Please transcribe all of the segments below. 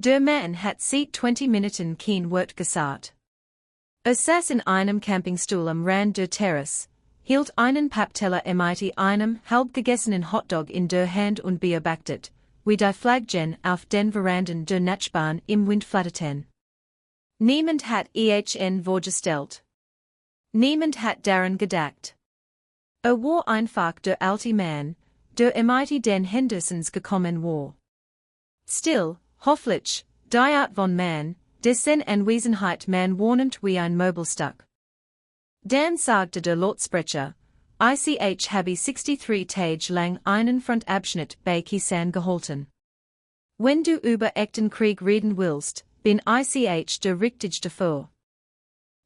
Der Mann hat seit 20 Minuten kein Wort gesagt. Saß in einem Campingstuhl am Rand der Terrasse, hielt einen Pappteller mit einem halb gegessenen Hotdog in der Hand und beobachtete, wie die Flaggen auf den Veranden der Nachbarn im Wind flatterten. Niemand hat ihn vorgestellt. Niemand hat daran gedacht. War einfach der alte Mann, der mit den Hendersons gekommen war. Still, hoffentlich, die Art von Mann, dessen Anwesenheit man wahrnimmt wie ein Möbelstück. Dan sagte der Lautsprecher, ich habe 63 Tage lang einen Frontabschnitt bei Khe Sanh gehalten. Wenn du über echten Krieg reden willst, bin ich der Richtige dafür.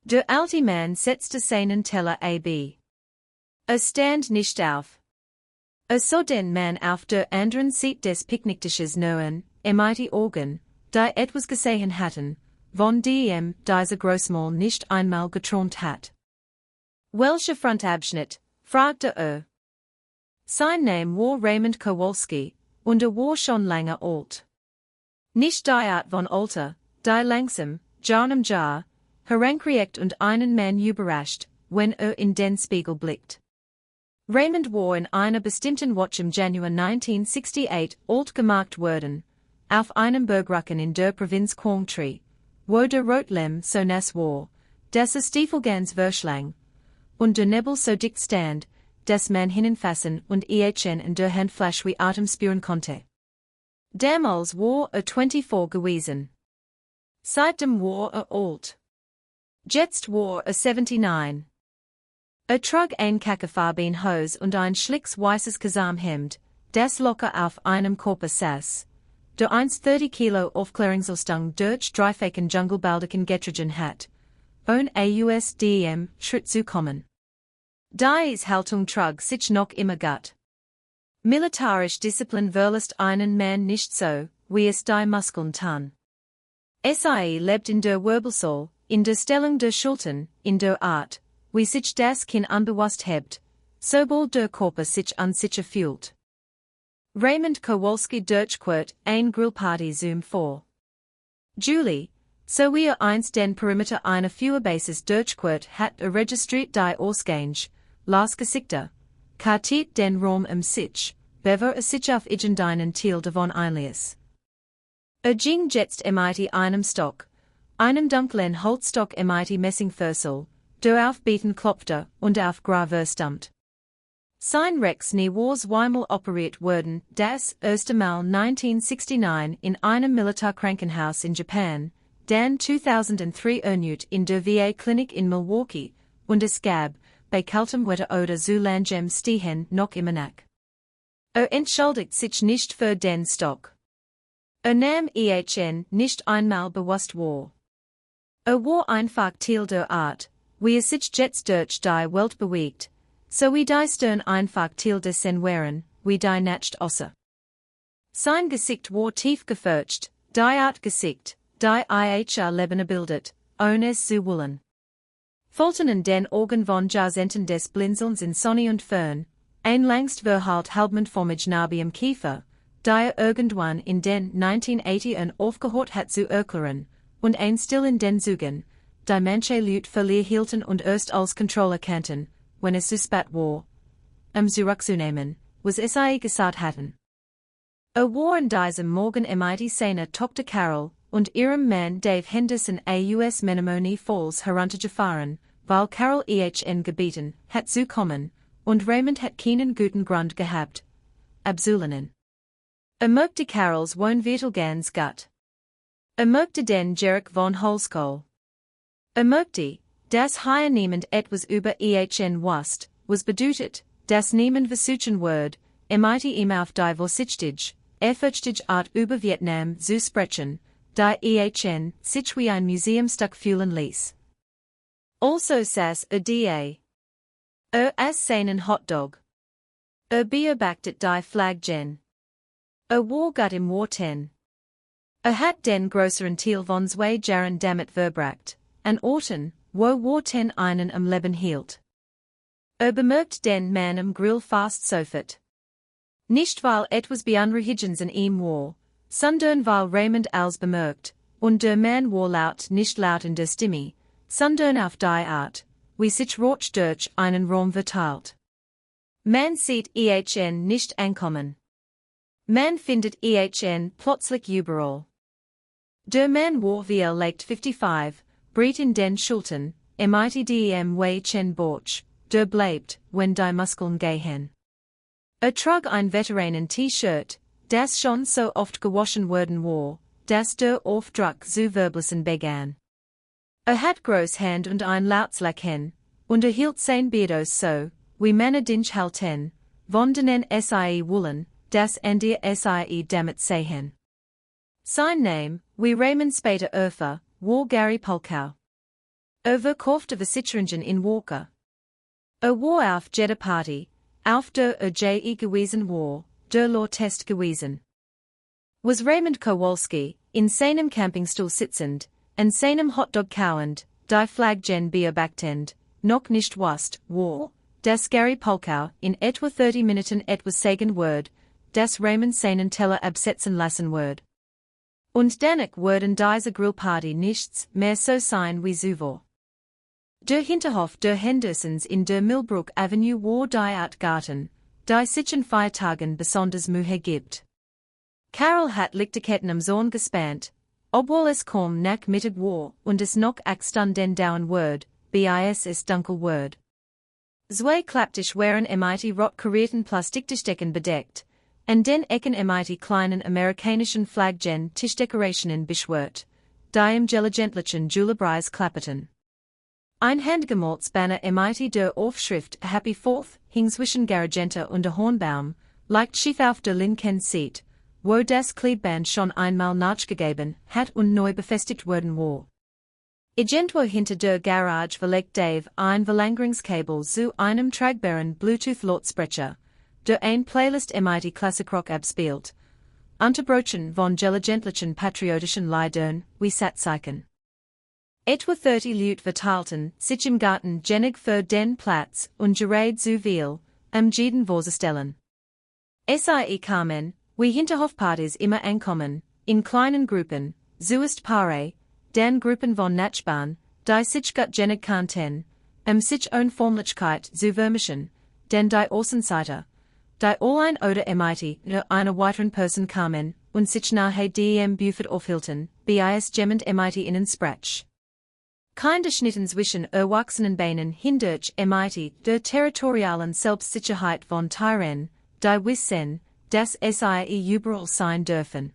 Der alte Mann setzte seinen Teller ab. Stand nicht auf. Sah den Mann auf der anderen Seite des Picknicktisches nähern, mit Augen, die etwas gesehen hatten, von dem dieser Großmal nicht einmal geträumt hat. Welcher Frontabschnitt? Fragte Sein Name war Raymond Kowalski, und war schon lange alt. Nicht die Art von Alter, die langsam, Jahr um Jahr, herankriegt und einen Mann überrascht, wenn in den Spiegel blickt. Raymond war in einer bestimmten Woche im Januar 1968 alt gemacht worden, auf einem Bergrücken in der Provinz Quang Tri, wo der Rotlehm so nass war, dass Stiefel ganz verschlang, und der Nebel so dick stand, dass man hineinfassen und ihn in der Handflasche wie Atem spüren konnte. Damals war 24 gewesen. Seitdem war alt. Jetzt war 79. Trug ein kackefarben Hose und ein schlicks weißes Kasamhemd, das locker auf einem Körper saß, der 30 Kilo Aufklärungsaustung durch dreifachen Dschungelbaldiken getragen hat, ohne ausdem Schritt zu kommen. Dies Haltung trug sich noch immer gut. Militarisch Disziplin verlässt einen Mann nicht so, wie es die Muskeln tun. Sie lebt in der Wirbelsäule, in der Stellung der Schultern, in der Art, wie sich das Kinn unbewusst hebt, sobald der Körper sich unsicher fühlt. Raymond Kowalski durchquert ein Grillparty Zoom vor. Julie, so wie einst den Perimeter einer Führerbasis durchquert hat registriert die Ausgänge, las Gesichter, kartiert den Raum sich, bever sich auf irgendeinen Teil davon einließ. Ging jetzt mit einem Stock, einem dunklen Holzstock mit Messingfürsel, der auf Beeten klopfte und auf Gravur stammt. Sein Rex nie war zweimal operiert worden, das erste Mal 1969 in einem Militärkrankenhaus in Japan, dann 2003 erneut in der VA-Klinik in Milwaukee, und es gab, bei kaltem Wetter oder zu langem Stehen noch immer nach. Entschuldigt sich nicht für den Stock. Nahm ihn nicht einmal bewusst wahr. War einfach Teil der Art, wie sich jetzt durch die Welt bewegt, so wie die Stern einfach Teil dessen waren, wie die Nacht außer. Sein Gesicht war tief gefurcht, die Art Gesicht, die Leben bildet, ohne es zu wollen. Folten in den Augen von Jahrzehnten des Blinzelns in Sonne und Fern, ein langst verhallt halbmondformig Narbe im Kiefer, die irgendwann in den 1980ern aufgehört hat zu erklären, und ein Still in den Zügen, die manche Leute verlieh hielten und erst als Kontrolle kannten, wenn es zu spät war, zurückzunehmen, was es gesagt hatten. War an diesem Morgen mit seiner Tochter Carol und ihrem Mann Dave Henderson aus Menomonee Falls heruntergefahren, weil Carol ihn gebeten hat zu kommen, und Raymond hat keinen guten Grund gehabt, abzulehnen. Mögte Carols Wohnviertel ganz gut. Mögte den Jerick von Holskohl. Mögte, dass hier niemand etwas über ihn wusste, was bedeutet, dass niemand versuchen wird, mit ihm auf die vorsichtige, ehrfürchtige Art über Vietnam zu sprechen, die ihn sich wie ein Museumstück fühlen ließ. Also saß da. Aß seinen Hotdog. Beobachtet die Flaggen. War gut im Warten. Hat den größeren Teil von zwei Jahren damit verbracht, an Orten, wo Warten einen am Leben hielt. Bemerkt den Mann am Grill fast sofort. Nicht weil etwas beunruhigend an ihm war, sondern weil Raymond als bemerkt, und der man war laut nicht laut in der Stimme, sondern auf die Art, wie sich Rauch durch einen Raum verteilt. Man sieht ihn nicht ankommen. Man findet ihn plötzlich überall. Der man war wie legt 55, breit in den Schultern, mit dem way chen Borch, der bleibt, wenn die Muskeln gehen. Trug ein Veteranen-T-Shirt, das schon so oft gewaschen worden war, dass der Aufdruck zu verblassen begann. Hat groß Hand und ein lautes Lachen, und hielt sein Beard so, wie Männer dinch halten, von denen sie wollen, das an der sie damit sehen. Sein Name, wie Raymond später erfuhr, war Gary Polkow. Verkaufte Versicherungen in Walker. War auf jeder Party, auf der gewesen war, der Law-Test gewesen. Was Raymond Kowalski, in seinem Campingstuhl sitzend, an seinem Hotdog kauend, die Flaggen beobachtend, noch nicht wusste, war, dass Gary Polkow in etwa 30 Minuten etwas sagen würde, dass Raymond seinen Teller absetzen lassen würde. Und danach würden diese Grillparty nichts mehr so sein wie zuvor. Der Hinterhof der Hendersons in der Millbrook Avenue war die Art Garten, die sich an Feiertagen besonders Mühe gibt. Carol hat Lichterketten am Zorn gespannt, obwohl es kaum nach Mittag war und es noch 8 Stunden dauern würde, bis es dunkel wird. Zwei Klapptisch waren mit rot karierten Plastiktischdecken bedeckt, an den Ecken mit kleinen amerikanischen Flaggen Tischdekorationen beschwert, die im gelegentlichen Julebreis klapperten. Ein handgemaltes Banner mit der Aufschrift Happy Fourth hing zwischen Garagenta und der Hornbaum, leicht schief auf der linken Seite, wo das Klebeband schon einmal nachgegeben hat und neu befestigt worden war. Irgendwo hinter der Garage verlegt Dave ein Verlängerungskabel zu einem tragbaren Bluetooth-Lautsprecher, der ein Playlist mit Klassikrock abspielt, unterbrochen von gelegentlichen patriotischen Liedern wie Satzzeichen. Etwa 30 Leute verteilten sich im Garten genig für den Platz und gerade zu viel, jeden vorzustellen. Sie kamen, wie Hinterhofpartys immer ankommen, in kleinen Gruppen, zuerst Paare, dann Gruppen von Nachbarn, die sich genig kannten, sich Unformlichkeit zu vermischen, dann die Außenseiter, die allein oder mit einer weiteren Person kamen und sich nahe dem Buford aufhielten, bis jemand mit ihnen sprach. Keine Schnitten zwischen erwachsenen Beinen hindurch mit der territorialen Selbstsicherheit von Tieren, die wissen, dass sie überall sein dürfen.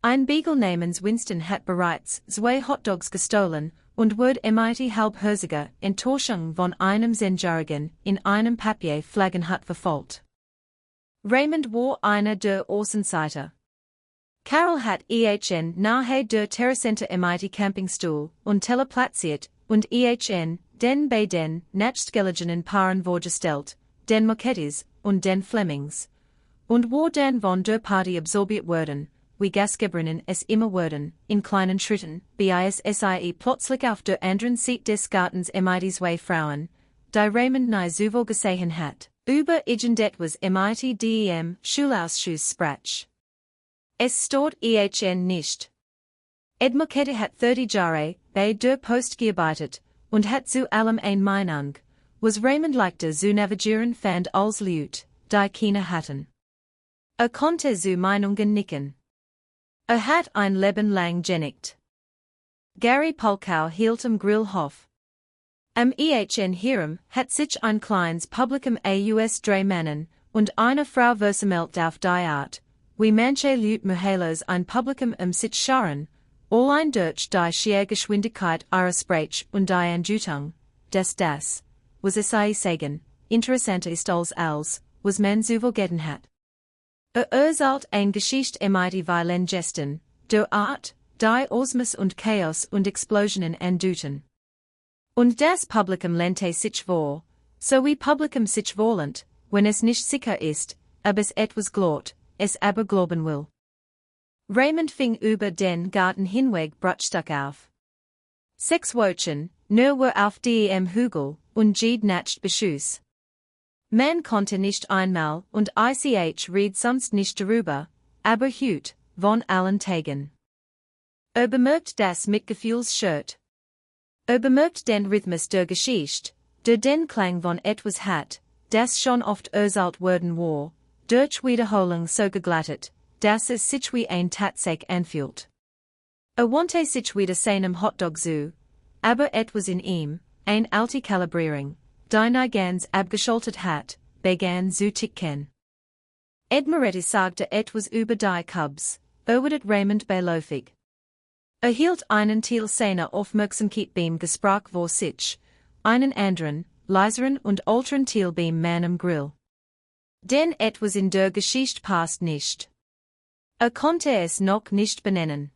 Ein Beagle namens Winston hat bereits 2 Hotdogs gestohlen und wurde mit halbherziger Enttäuschung von einem Senjährigen in einem Papierflaggenhut verfolgt. Raymond war einer der Außenseiter. Carol hat ihn nahe der Terracenter mit Campingstuhl und Teller platziert und ihn den beiden nachgelegenen Paaren vorgestellt, den Moquettis und den Flemings, und war dann von der Party absorbiert worden, wie Gastgeberinnen es immer wurden, in kleinen Schritten, bis sie plötzlich auf der anderen Seite des Gartens mit 2 Frauen, die Raymond nie zuvor gesehen hat, über irgendetwas mit dem Schulausschuss sprach. Es stört ihn nicht. Ed Moquette hat 30 Jahre bei der Post gearbeitet und hat zu allem eine Meinung, was Raymond leichter zu navigieren fand als Leute, die keine hatten. Konnte zu Meinungen nicken. Hat ein Leben lang genickt. Gary Polkow hielt am Grillhof. Am Hirn hat sich ein kleines Publikum aus 3 Männern und einer Frau versammelt auf die Art, wie manche Leute Michaelas ein Publikum sich scharen, allein durch die schiere Geschwindigkeit ihrer Sprache und die Anjutung, dass das, was sie sagen, interessanter ist als, was man zuvor getan hat. Erzählt eine Geschichte mit violenten Gesten, der Art, die Osmos und Chaos und Explosionen anduten. Und das Publikum lehnte sich vor, so wie Publikum sich wohlend, wenn es nicht sicher ist, ob es etwas glaubt, es aber glauben will. Raymond fing über den Garten hinweg Bruchstück auf. 6 Wochen, nur war auf dem Hügel, und jed nacht Beschuss. Man konnte nicht einmal und ich red sonst nicht darüber, aber hüt, von allen Tagen. Bemerkt das Mitgefühls Shirt. Bemerkt den Rhythmus der Geschichte, der den Klang von etwas hat, das schon oft erzählt worden war, durch Wiederholung so geglattet, dass es sich wie ein Tatsache anfühlt. Wante sich wieder seinem Hotdog zu, aber etwas in ihm, ein alte Kalibrierung, die nie ganz abgeschaltet hat, begann zu ticken. Edmeretti sagte etwas über die Cubs, wird Raymond beiläufig. Hielt einen Teil seiner Aufmerksamkeit beim Gespräch vor sich, einen anderen, leiseren und älteren Teil beim Mann am Grill. Denn etwas in der Geschichte passt nicht. Konnte es noch nicht benennen.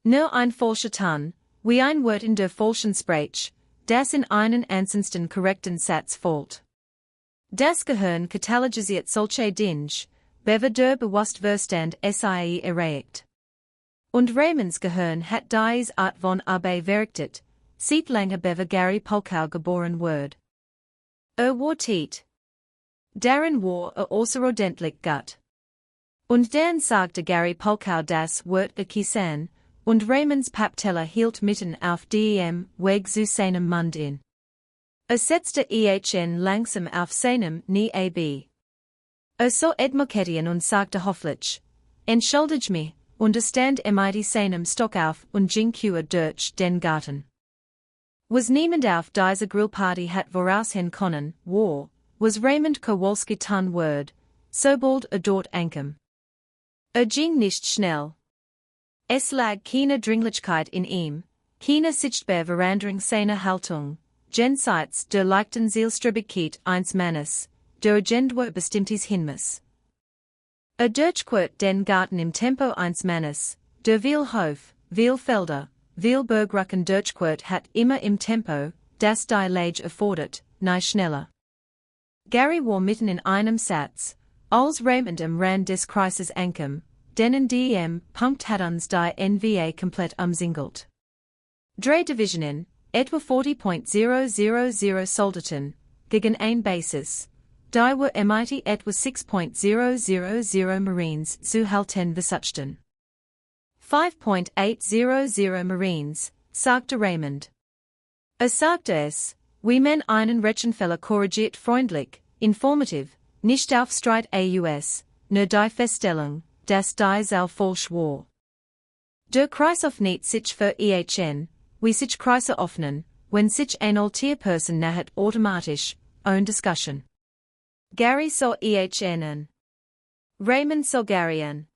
Nur ein falscher Ton, wie ein Wort in der falschen Sprache, das in einen ansonsten korrekten Satz fällt. Das Gehirn katalogisiert solche Dinge, bever der Bewusstverstand sie erregt. Und Raymonds Gehirn hat diese Art von Arbeit verrichtet, seit lange bever Gary Polkau geboren wurde. War tiet. Darin war außerordentlich gut. Und dann sagte Gary Polkau das Wort Khe Sanh, und Raymonds Pappteller hielt mitten auf dem Weg zu seinem Mund in. Setzte ihn langsam auf seinem Knee ab. So Edmokettien und sagte hoffentlich, entschuldig mich, understand mit seinem Stock auf und ging durch den Garten. Was niemand auf dieser Grillparty hat voraushin können, was Raymond Kowalski tan word, sobald dort ankam. Ging nicht schnell. Es lag keine Dringlichkeit in ihm, keine sichtbare Veränderung seiner Haltung, jenseits der leichten Zielstrebigkeit eines Mannes, der Agendwa bestimmtes Hinmus. Durchquert den Garten im Tempo eines Mannes, der viel Hof, viel Felder, viel Bergrücken durchquert hat immer im Tempo, das die Lage erfordert, nie schneller. Gary war mitten in einem Satz, als Raymond am Rand des Kreises ankam, denn dem Punkt hat uns die NVA komplett umsingelt. Drei Divisionen, etwa 40.000 Soldaten, gegen ein Basis, die were mit etwa 6.000 Marines zu halten versuchten. 5.800 Marines, sagte Raymond. Sagte es, wie man einen Rechenfehler korrigiert freundlich, informativ, nicht auf Streit aus, nur die Feststellung, dass die Zahl falsch war. Der Kreis öffnet sich für wie sich Kreise öffnen, wenn sich eine Person nahet automatisch, ohne Diskussion. Gary saw an. Raymond saw Gary an.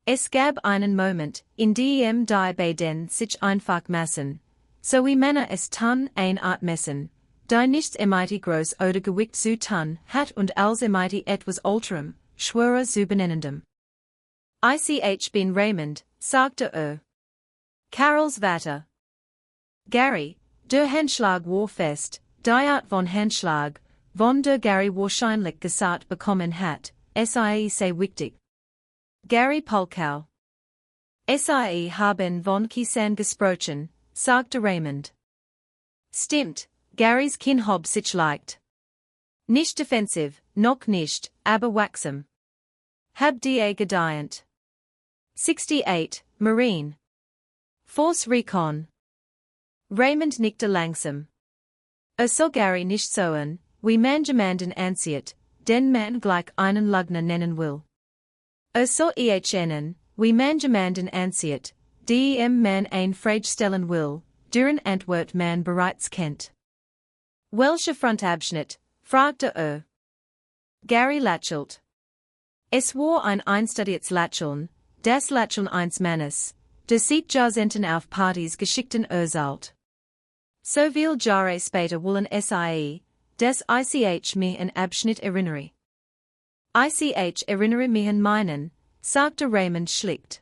Es gab einen Moment, in dem die beiden sich einfach messen, so wie Männer es tun eine Art messen, die nichts groß oder Gewicht zu tun hat und als etwas alterem, schwerer zu benennendem. Ich bin Raymond, sagte Carols Vater. Gary, der Handschlag war fest, die Art von Handschlag, von der Gary wahrscheinlich gesagt bekommen hat, sei sehr wichtig. Gary Polkau. Sie haben von Khe Sanh gesprochen, sagte Raymond. Stimmt, Garys Kinn hob sich leicht. Nicht defensiv, noch nicht, aber wachsam. Habt ihr gedient. 68, Marine. Force Recon. Raymond nickte langsam. So Gary nicht so an, wie man jemanden ansiert, den man gleich einen Lügner nennen will. So ihnen, wie man jemanden ansiert, dem man ein Frage stellen will, deren Antwort man bereits kennt. Welcher Frontabschnitt, fragte Gary lächelt. Es war ein einstudierte Lächeln, das Lächeln eines Mannes, der seit Jahrzehnten auf Partys geschickten erzählt. So viel Jahre später wollen das ich mich an Abschnitt erinnere. Ich erinnere mich an meinen, sagte Raymond schlicht.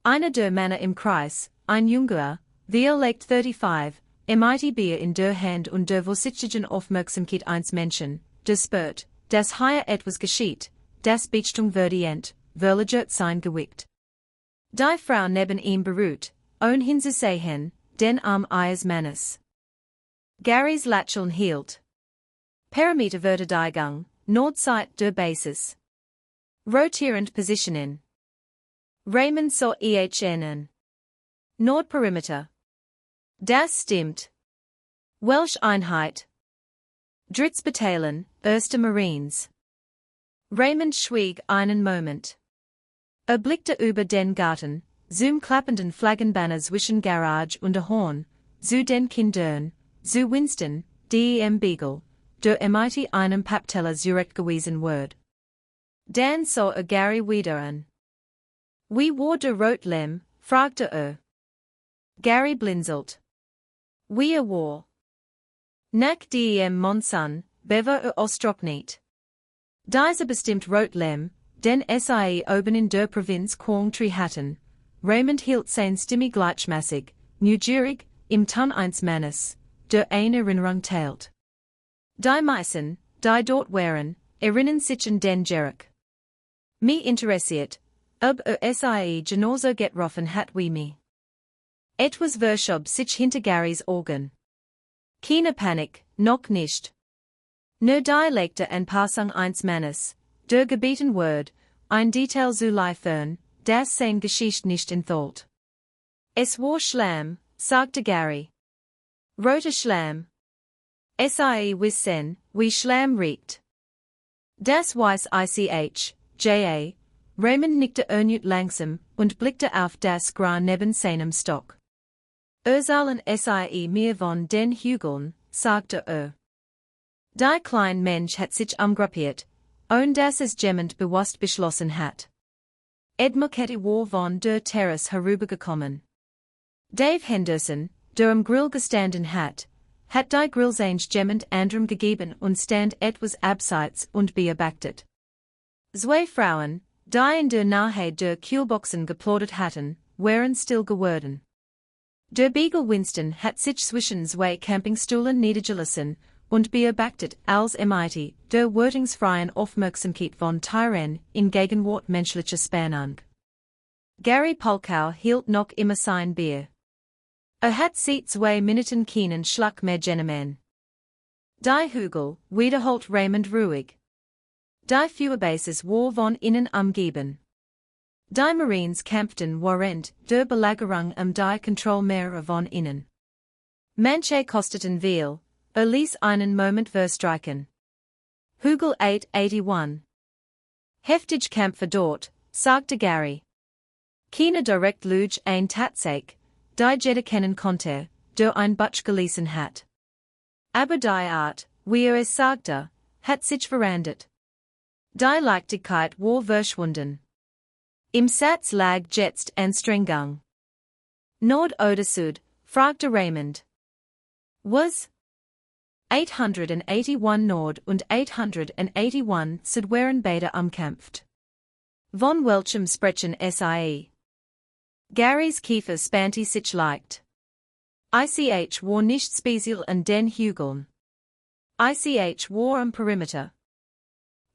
Einer der Männer im Kreis, ein Junger, vielleicht 35, mit Bier in der Hand und der vorsichtigen Aufmerksamkeit eines Menschen, der spürt, dass hier etwas geschieht, das Beachtung verlagert sein Gewicht. Die Frau neben ihm beruht, ohne hinzusehen, den Arm eines Mannes. Garys Lächeln hielt. Parameter wurde Deigung, Nordzeit der Basis. Rotierend Positionen. Raymond zur EHNN. Nordperimeter. Das stimmt. Welsh Einheit. Dritzbataillon, Erste Marines. Raymond schwieg einen Moment. Blickte über den Garten, zum klappenden Flaggenbanner zwischen Garage und Horn, zu den Kindern, zu Winston, dem Beagle, der mit einem Pappteller zurechtgewiesen wird. Dann sah Gary wieder an. Wie war der Rotlem? Fragte Gary blinzelt. Wie war? Nach dem Monsun, bever Ostrocknet. Diese bestimmt Rotlem, den sie oben in der Provinz Quang hatten. Raymond hielt sein Stimme gleichmäßig, neugierig, im Ton eines Mannes, der eine Erinnerung teilt. Die meisten, die dort waren, erinnern sich an den Jerk. Mich interessiert, ob sie genauso getroffen hat wie mich. Etwas verschob sich hinter Garys Augen. Keine Panik, noch nicht. Nur die legte en Passung eins Mannes, der gebeten wird, ein Detail zu liefern, das sein Geschichte nicht entholt. Es war Schlamm, sagte Gary. Roter Schlamm. Sie wissen, wie Schlamm riecht. Das weiß ich, ja. Raymond nickte erneut langsam und blickte auf das Gras neben seinem Stock. Sollen sie mir von den Hügeln, sagte Die kleine Mensch hat sich umgruppiert, und das es jemand bewusst beschlossen hat. Edmukette war von der Terrasse herübergekommen. Dave Henderson, der am Grill gestanden hat die Grillsange jemand anderem gegeben und stand etwas abseits und beobachtet. Zwei Frauen, die in der Nähe der Kühlboxen geplaudert hatten, waren still geworden. Der Beagle Winston hat sich zwischen zwei Campingstühlen niedergelassen und beobachtet als mit der wertungsfreien Aufmerksamkeit von Tieren in Gegenwart menschlicher Spannung. Gary Polkow hielt noch immer sein Bier. Hat seit 2 Minuten keinen Schlag mehr genommen. Die Hügel, wiederholt Raymond ruhig. Die Feuerbases war von innen umgeben. Die Marines kämpften während der Belagerung die Kontrollmeere von innen. Manche kosteten viel, ließ einen Moment verstreichen. Hügel 881. Heftig Kämpfe dort, sagte Gary. Keine direkt Luge ein Tatsache, die jeder kennen konnte, der ein Butch gelesen hat. Aber die Art, wie es sagte, hat sich verändert. Die Leichtigkeit war verschwunden. Im Satz lag jetzt Anstrengung. Nord oder Süd, fragte Raymond. Was? 881 Nord und 881 Süd waren beide umkämpft. Von welchem sprechen sie? Garys Kiefer spannte sich leicht. Ich war nicht speziell an den Hügeln. Ich war am Perimeter.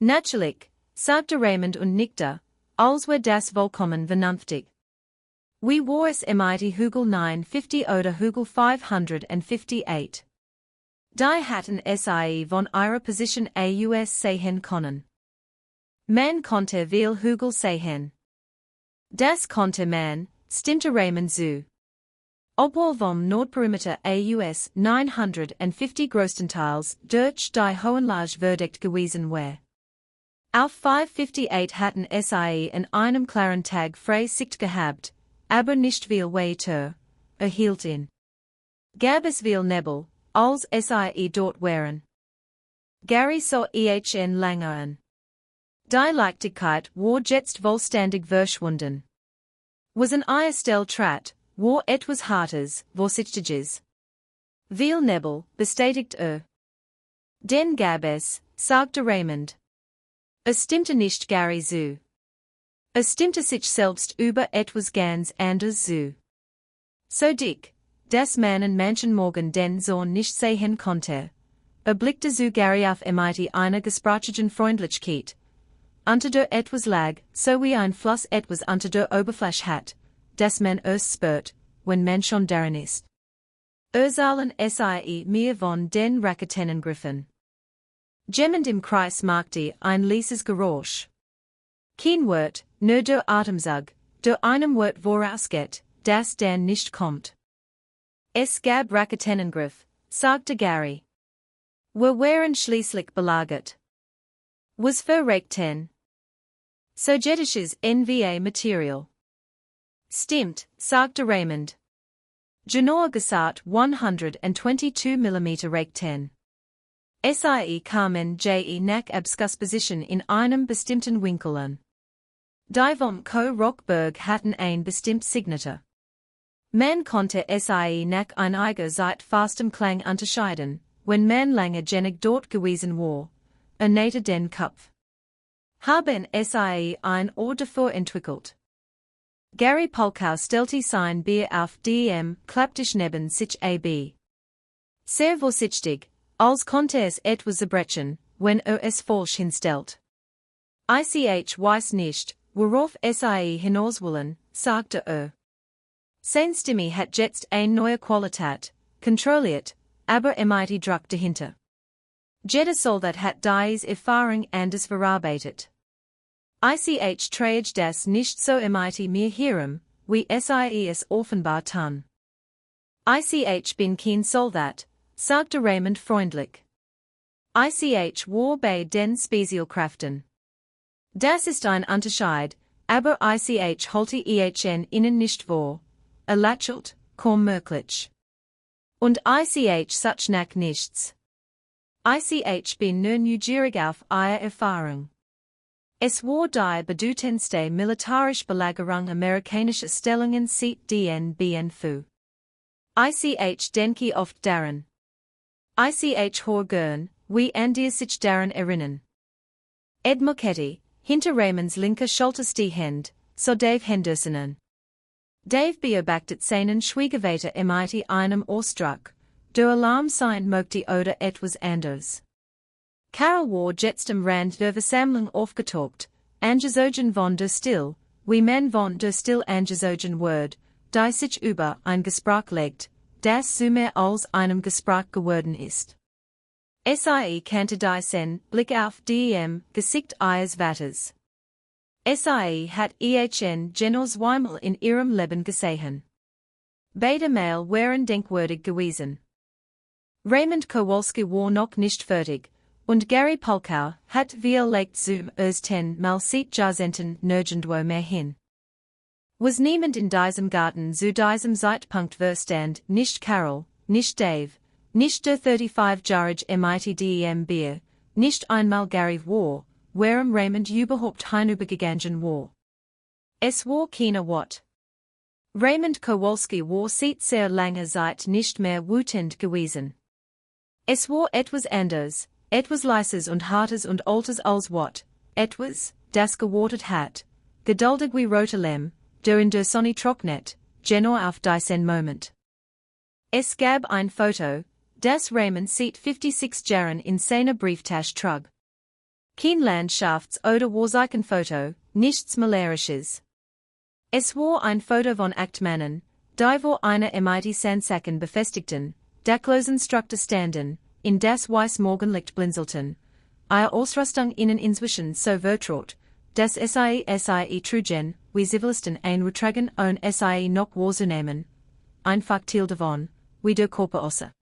Natürlich, sagte Raymond und nickte, als war das vollkommen vernünftig. Wie war es mit Hügel 950 oder Hügel 558? Die hatten sie von ihrer Position aus sehen können. Man konnte viel Hügel sehen. Das konnte man, stimmte Raymond zu. Obwohl vom Nordperimeter aus 950 größtenteils durch die Hohenlage verdeckt gewesen war. Auf 558 hatten sie an einem klaren Tag frei Sicht gehabt, aber nicht viel weiter, erhielten. Gab es viel Nebel, als sie dort waren. Gary sah ihn lange an. Die Leichtigkeit war jetzt vollständig verschwunden. Was an Stelle trat, war etwas Hartes, Vorsichtiges. Viel Nebel, bestätigt Den gab es, sagte Raymond. Es stimmte nicht Gary zu. Es stimmte sich selbst über etwas ganz anderes zu. So dick, dass man an manchen Morgen den Sohn nicht sehen konnte. Blickte zu Gary auf mit einer gesprachigen Freundlichkeit. Unter der etwas lag, so wie ein Fluss etwas unter der Oberfläche hat, dass man erst spürt, wenn man schon darin ist. Sollen sie mir von den Raketen griffen. Jemand im Kreis machte ein leises Geräusch. Kein Wort, nur der Atemzug, der einem Wort vorausgeht, das dann nicht kommt. Es gab Raketenangriff, sagte Gary. Wir waren schließlich belagert. Was verregten. Sowjetisches NVA-Material. Stimmt, sagte Raymond. Genauer gesagt 122 mm regten. Sie kamen je nach Abschussposition in einem bestimmten Winkel an. Die vom Rockberg hatten ein bestimmt Signatur. Man konnte sie nach einiger Zeit fastem Klang unterscheiden, wenn man lange genug dort gewesen war, nähte den Kopf. Haben sie ein Ohr dafür entwickelt. Gary Polkow stellte sein Bier auf dem Klapptisch neben sich ab. Sehr vorsichtig, als konnte es etwas zerbrechen, wenn es falsch hinstellt. Ich weiß nicht, worauf sie hinaus wollen, sagte Seine Stimme hat jetzt eine neue Qualität, kontrolliert, aber mit Druck dahinter. Jeder Soldat hat dies Erfahrung anders verarbeitet. Ich trage das nicht so mit mir herum, wie sie es offenbar tun. Ich bin kein Soldat, sagte Raymond freundlich. Ich war bei den Spezialkräften. Das ist ein Unterschied, aber ich halte ihnen nicht vor, lächelt, kaum möglich. Und ich such nach nichts. Ich bin nur neugierig auf ihre Erfahrung. Es war die bedeutendste militärische Belagerung amerikanischer Stellungen seit den BNF. Ich denke oft daran. Ich hör gern, wie andere sich daran erinnern. Ed Mochetti, hinter Raymonds linker Schulter stehend, so Dave Hendersonen. Dave beobachtet seinen Schwiegervater mit einem Ohrstruck, der Alarm sein möchte oder etwas anderes. Carol war jetzt am Rand der Versammlung aufgetaucht, angezogen von der Still, wie man von der Still angezogen wird, die sich über ein Gespräch legt, das so mehr als einem Gespräch geworden ist. Sie kannte diesen Blick auf dem Gesicht ihres Vaters. Sie hat ihn genau zweimal in ihrem Leben gesehen. Beide Mal waren denkwürdig gewesen. Raymond Kowalski war noch nicht fertig, und Gary Polkow hat vielleicht zum ersten Mal seit Jahrzehnten nirgendwo mehr hin. Was niemand in diesem Garten zu diesem Zeitpunkt verstand, nicht Carol, nicht Dave, nicht der 35-jährige mit Bier, nicht einmal Gary war, warum Raymond überhaupt hinübergegangen war. Es war keine Wort. Raymond Kowalski war seit sehr langer Zeit nicht mehr wütend gewesen. Es war etwas anderes, etwas leises und hartes und altes als Wort, etwas, das gewartet hat, geduldig wie roter Lehm, der in der Sonne trocknet, genau auf diesen Moment. Es gab ein Foto, das Raymond seit 56 Jahren in seiner Brieftasche trug. Kein Landschafts- oder Warzeichenfoto, nichts Malerisches. Es war ein Foto von Achtmännern, die vor einer mit Sandsäcken befestigten, Decklosen Struktur standen, in das weiß Morgenlicht blinzelten, ihre Ausrüstung ihnen inzwischen so vertraut, dass sie trugen, wie Zivilisten ein Retragen und sie noch wahrzunehmen, einfach Teil davon, wie der Körper außer.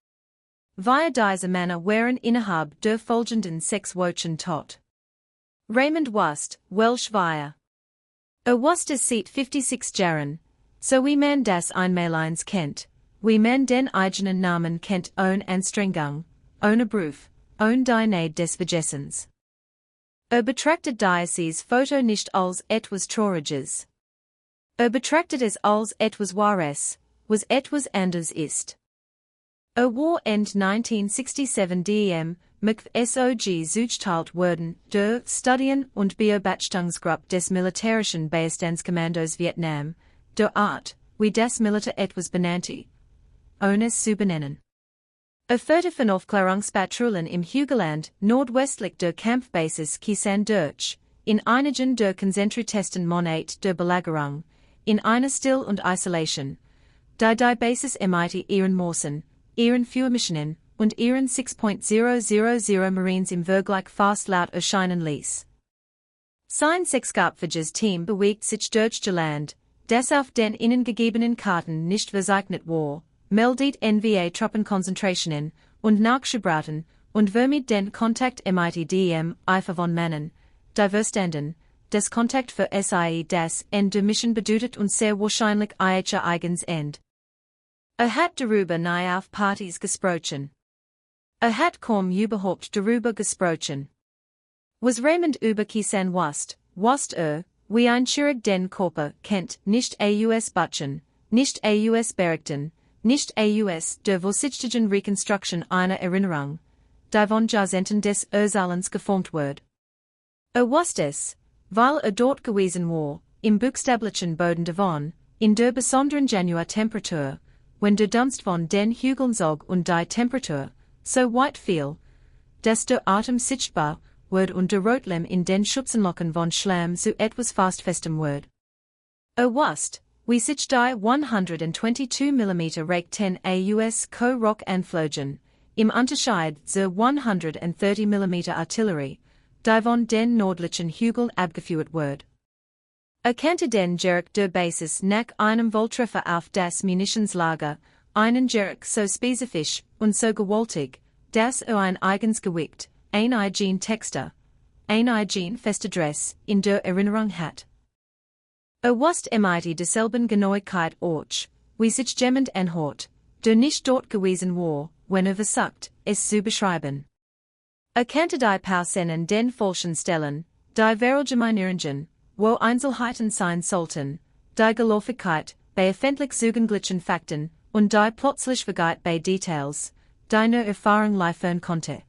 Via diese Männer waren innerhalb der folgenden 6 Wochen tot. Raymond wusste, welch wir. Wusste es seit 56 Jahren, so wie man das einmal kennt, wie man den eigenen Namen kennt ohne Anstrengung, ohne Beruf, ohne die Nähe des Vergessens. Betrachtet dieses Foto nicht als etwas Trauriges. Betrachtet es als etwas Wahres, was etwas anders ist. War End 1967 dem McSOG zugeteilt worden, der Studien- und Beobachtungsgruppe des militärischen Beistandskommandos Vietnam, der Art, wie das Militär etwas benannte, ohne es zu benennen. Vierte von Aufklärungspatrouillen im Hügelland nordwestlich der Kampfbasis Khe Sanh durch, in einigen der konzentriertesten Monate der Belagerung, in einer Still und Isolation, die Basis mit ihren Morsen, ihren Führmaschinen und ihren 6.000 Marines im Vergleich fast laut erscheinen ließ. Sein sechsköpfiges Team bewegt sich durch das Land, das auf den ihnen gegebenen Karten nicht verzeichnet war, meldet NVA Truppenkonzentrationen und Nachschubbraten und womit den Kontakt mit dem Eifer von Mannen, die Verstanden, des Kontakt für SIE das Ende Mission bedeutet und sehr wahrscheinlich ihr eigens End. Hat darüber nie auf Partys gesprochen. Hat kaum überhaupt darüber gesprochen. Was Raymond über Khe Sanh wusst wie ein Chirurg den Körper kennt, nicht aus Butchen, nicht aus Berichten, nicht aus der vorsichtigen Reconstruction einer Erinnerung, die von Jahrzehnten des Erzählens geformt wird. Wusste es, weil dort gewesen war, im buchstablichen Boden davon, in der besonderen Januar-Temperatur, wenn der Dunst von den Hügeln zog und die Temperatur, so weit fiel, dass der Atem sichtbar wird und der Rotlem in den Schutzenlocken von Schlamm so etwas fast festem wird. Wusst, wie sich die 122 mm Rake 10 aus Co-Rock anflogen, im Unterschied zur 130 mm Artillerie, die von den nordlichen Hügeln abgeführt wird. Erkannte den Jerk der Basis nach einem Volltreffer auf das Munitionslager, einen Jerk so spezifisch und so gewaltig, dass ein eigens Gewicht, ein eigen Texter, ein eigen Festadress in der Erinnerung hat. Wusst mit derselben Genauigkeit auch, wie sich jemand anhört, der nicht dort gewesen war, wenn versucht, es zu beschreiben. Erkannte die Pausen den falschen Stellen, die Verallgemeinierungen, wo Einzelheiten sein sollten, die Geläufigkeit bei öffentlich zugänglichen Fakten und die Plötzlichkeit bei Details, die nur Erfahrung liefern konnte.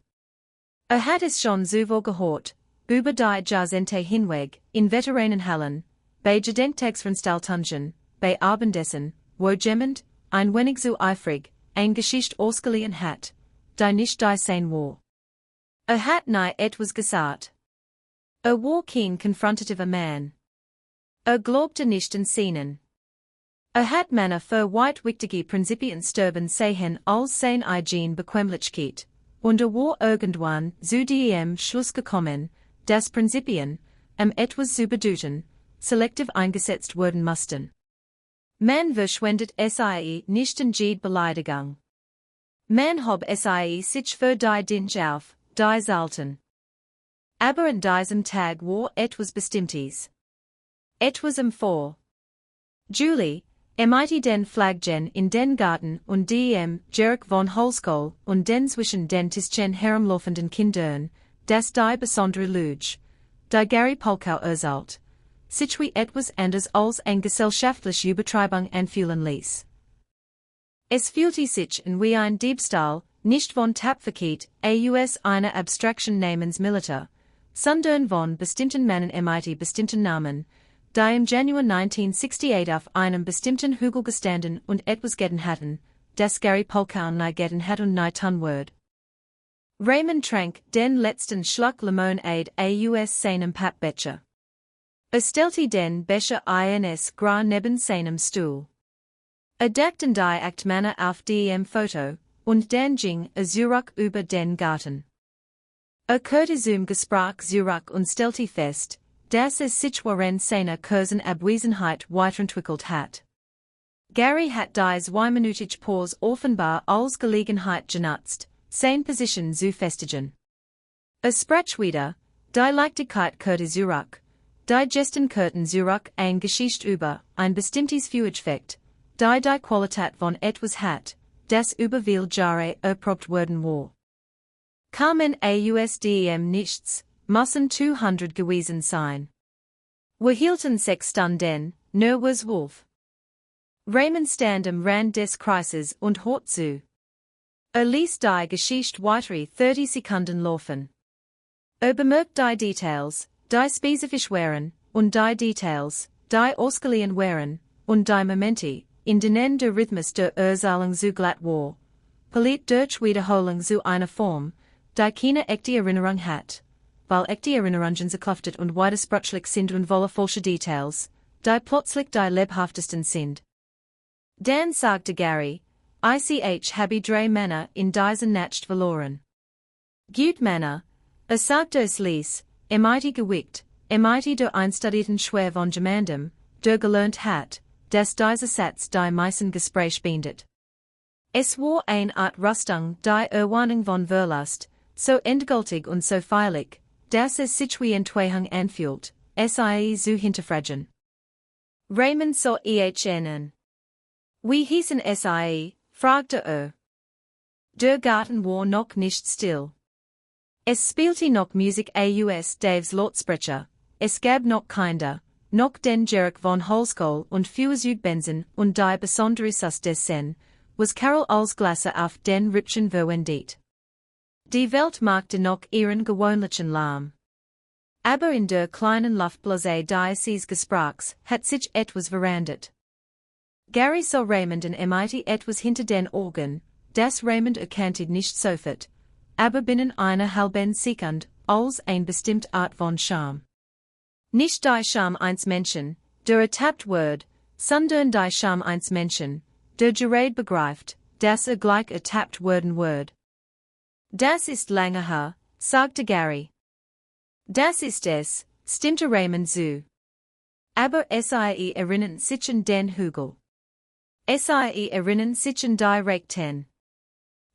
Hat es schon so gehört, über die Jahrzehnte hinweg, in Veteranenhallen, bei Gedenktagsveranstaltungen, bei Abendessen, wo jemand, ein wenig so eifrig, ein Geschichte ausgeliehen hat, die nicht die sein war. Hat nie etwas gesagt. War kein konfrontativer man. Glaubte nicht an Szenen. Hat Männer für weit wichtige Prinzipien sterben sehen als sein eigen Bequemlichkeit, und war irgendwann zu dem Schluss gekommen, dass Prinzipien, etwas zu bedeuten, selektiv eingesetzt werden mussten. Man verschwendet SIE nicht in jede Beleidigung. Man hob SIE sich für die Dinge auf, die selten. Aber an diesem Tag war etwas Bestimmtes. Etwas vor. Juli, mit den Flaggen in den Garten und dem Jerk von Holskoll und den zwischen den Tischchen herumlaufenden Kindern, das die besondere Luge, die Gary Polkau erzählt, sich wie etwas anders als eine gesellschaftliche Übertreibung anfühlen ließ. Es fühlte sich an wie ein Diebstahl, nicht von Tapferkeit, aus einer Abstraktion namens Militär, sondern von bestimmten Männern mit bestimmten Namen, die im Januar 1968 auf einem bestimmten Hügel gestanden und etwas getan hatten, das Gary Polkau nie getan hat und nie tun wird. Raymond trank den letzten Schluck Limonade aus seinem Pappbecher. Stellte den Becher ins Gras neben seinem Stuhl. Deckten die Aktmänner auf dem Foto, und dann ging zurück über den Garten. Kehrte zum Gespräch zurück und stellte fest, dass es sich während seiner kurzen Abwesenheit weiterentwickelt hat. Gary hat die 2-minütige Pause offenbar als Gelegenheit genutzt, seine Position zu festigen. Sprach wieder, die Leichtigkeit kehrte zurück, die Gesten kehrten zurück ein Geschichte über ein bestimmtes Fähigkeit, die Qualität von etwas hat, das über viele Jahre erprobt worden war. Kamen ausdem nichts, müssen 200 gewesen sein. Wir hielten 6 Stunden, nur was Wolf. Raymond stand am Rand des Kreises und hört zu. Ließ die Geschichte weitere 30 Sekunden laufen. Bemerkt die Details, die spezifisch waren, und die Details, die ausgeliehen waren, und die Momente, in denen der Rhythmus der Erzählung so glatt war, verliert durch Wiederholung zu einer Form, die keine echte Erinnerung hat, weil echte Erinnerungen zerklaftet und widersprüchlich sind und voller falscher Details, die plötzlich die lebhaftesten sind. Dann sagte Gary, ich habe 3 Männer in diesen Nacht verloren. Gut Männer, sagte es ließ, mit Gewicht, mit der einstudierten Schwer von jemandem, der gelernt hat, des dieser Satz die meisten Gespräch beendet. Es war eine Art Rustung die Erwarnung von Verlust, so endgültig und so feierlich, dass es sich wie Entweichung anfühlt, sie zu hinterfragen. Raymond so ehn. Wie hießen sie, fragte Der Garten war noch nicht still. Es spielte noch Musik aus Daves Lautsprecher, es gab noch Kinder, noch den Geruch von Holzkohl und Feuerzeugbensin und die besondere Sus des Sen, was Carol als Glasse auf den Rippchen verwendet. Die Welt machte noch ihren gewöhnlichen Lärm. Aber in der kleinen Luftblase dieses Gesprächs hat sich etwas verändert. Gary sah Raymond und etwas hinter den Augen, das Raymond erkannte nicht sofort, aber binnen einer halben Sekunde, als ein bestimmte Art von Charme. Nicht die Charme eins Menschen, der ertappt wird, sondern die Charme eins Menschen, der gerade begreift, dass gleich ertappt werden wird. Das ist lange her, sagte Gary. Das ist es, stimmte Raymond zu. Aber sie erinnern sich an den Hügel. Sie erinnern sich an die Rechten.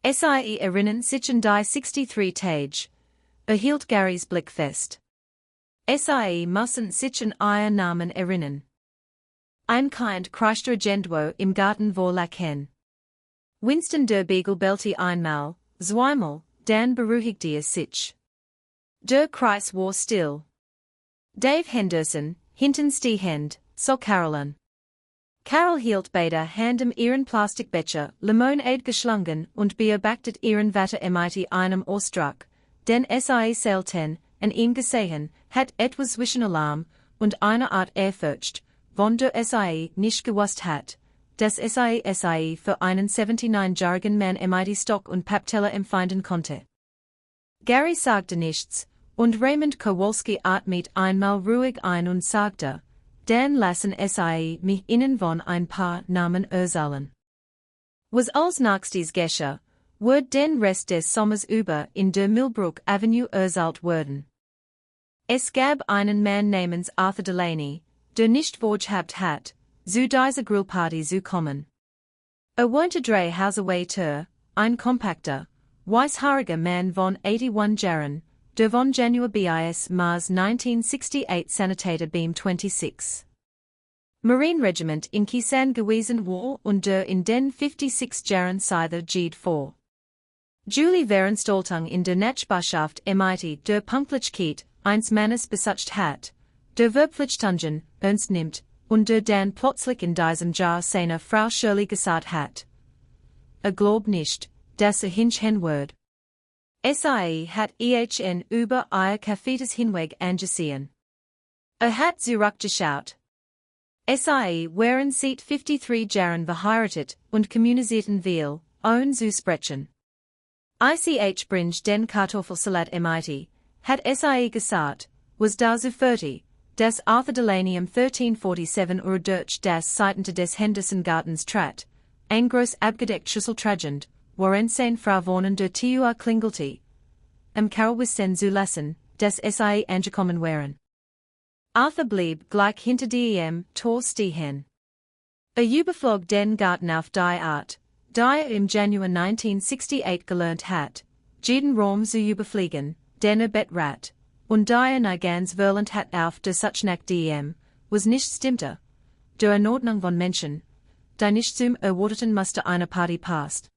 Sie erinnern sich an die 63 Tage, hielt Garys Blick fest. Sie müssen sich an ihr Namen erinnern. Ein Kind kreischte irgendwo im Garten vor Lachen. Winston der Beagle bellte einmal, zweimal, dann beruhigte sich. Der Kreis war still. Dave Henderson, hinten stehend, so Carolyn. Carol hielt beide Hände ihren Plastikbecher, Limonade geschlungen und beobachtete ihren Vater mit einem Ausdruck, den sie selten an ihm gesehen hat, etwas zwischen Alarm und einer Art Ehrfurcht, von der sie nicht gewusst hat, dass sie für einen 79-jährigen Mann mit Stock und Pappteller empfinden konnte. Gary sagte nichts, und Raymond Kowalski atmete einmal ruhig ein und sagte, dann lassen sie mich Ihnen von ein paar Namen erzählen. Was als nächstes geschah, wird den Rest des Sommers über in der Millbrook Avenue erzählt werden. Es gab einen Mann namens Arthur Delaney, der nicht vorgehabt hat, zu dieser Grillparty zu kommen. Wohnte 3 Häuser weiter, ein kompakter, weißhaariger Mann von 81 Jahren, der von Januar bis Mars 1968 Sanitator Beam 26. Marine Regiment in Khe Sanh gewesen war und der in den 56 Jahren Scyther G'd vor. Julie Verenstoltung in der Nachbarschaft mit der Pünktlichkeit eins Mannes besucht hat, der Verpflichtungen ernst nimmt und der dann plötzlich in diesem Jahr seine Frau Shirley gesagt hat. Glaub nicht, dass hinchen wird. Sie hat ihn über ihr Kaffees Hinweg angesehen. Hat zurückgeschaut. Sie waren seit 53 Jahren verheiratet und kommunizierten viel, ohne zu sprechen. Ich bringe den Kartoffelsalat mit, hat sie gesagt, was da so fertig, dass Arthur Delaney 1347 durch das Seitente des Henderson Gartens trat, ein groß abgedeckt Schüssel tragend, worin sein Frau wohnen der Tür klingelte. Carol wissen zu lassen, dass sie angekommen waren. Arthur blieb gleich hinter dem Tor stehen. Überflog den Garten auf die Art, die im Januar 1968 gelernt hat, jeden Raum zu überfliegen, den Bettrat, und die nie ganz verlernt hat auf der Such nach dem, was nicht stimmte, der Anordnung von Menschen, die nicht zum erwarteten Muster einer Party passt.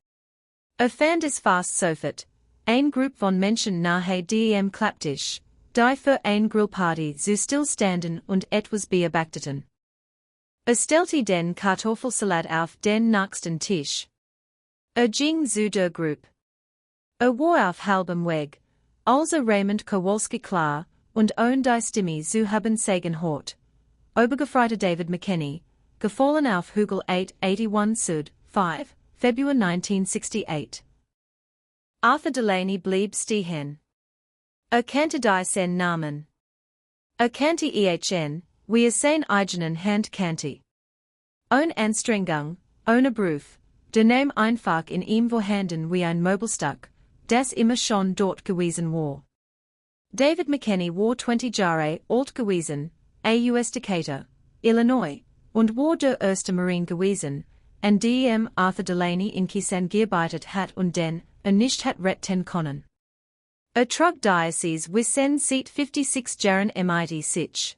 Fand es fast sofort, ein Gruppe von Menschen nahe dem Klapptisch, die für ein Grillparty so stillstanden und etwas beobachteten. Stellte den Kartoffelsalat auf den nächsten Tisch. Ging zu der Gruppe. War auf halbem Weg, also Raymond Kowalski klar, und ohne die Stimme zu haben sagen hört. Obergefreiter David McKinney, gefallen auf Hügel 881 Süd, 5, Februar 1968. Arthur Delaney blieb stehen. Kannte die sen Namen. Kannte wie sein eigenen Hand kannte. Ohne Anstrengung, ohne Beruf, der Name einfach in ihm vorhanden wie ein Möbelstück, das immer schon dort gewesen war. David McKinney war 20 Jahre alt gewesen, US Decatur, Illinois, und war der erste Marine gewesen, and dem Arthur Delaney in Khe Sanh gearbeitet hat und den nicht hat retten können. Trug diocese wisen seat 56 Jahren mit sich.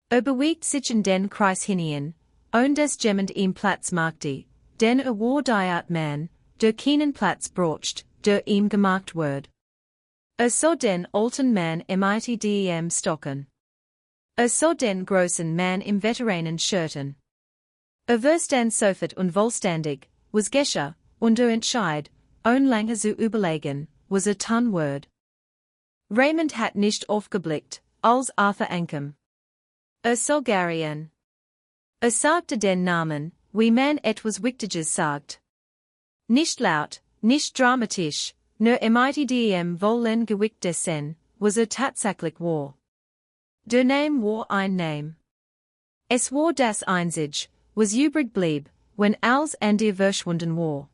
Bewegt sich in den Kreis hinein, und des jemand ihm Platz machte, den war diat man, der keinen Platz brocht, der ihm gemacht wird. So den alten man mit dem Stocken. So den großen man im Veteranen Schurten. Verstand sofort und vollständig, was gescher, und Entscheid, lange zu überlegen, was tan word. Raymond hat nicht aufgeblickt, als Arthur ankam. So Garien. Sagte den Namen, wie man etwas Wichtiges sagt. Nicht laut, nicht dramatisch, nur mit dem Wollen gewicht dessen, was tatsächlich war. Der Name war ein Name. Es war das Einzige, was übrig blieb, wenn alles andere verschwunden war.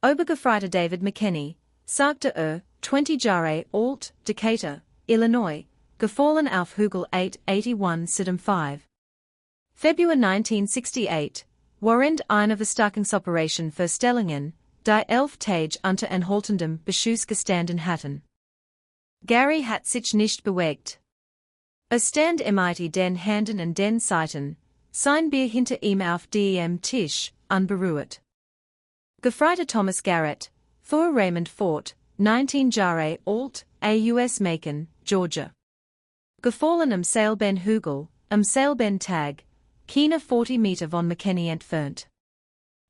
Obergefreiter David McKinney, sagte 20 Jahre alt, Decatur, Illinois, gefallen auf Hügel 88175. Februar 1968, während einer Verstärkungsoperation für Stellungen, die 11 Tage unter anhaltendem Beschuss gestanden hatten. Gary hat sich nicht bewegt. Stand mit den Händen an den Seiten, sein Bier hinter ihm auf dem Tisch, unberührt. Gefreiter Thomas Garrett, fuhr Raymond fort, 19 Jahre alt, aus Macon, Georgia. Gefallen am selben Hügel, am selben Tag, keine 40 Meter von McKinney entfernt.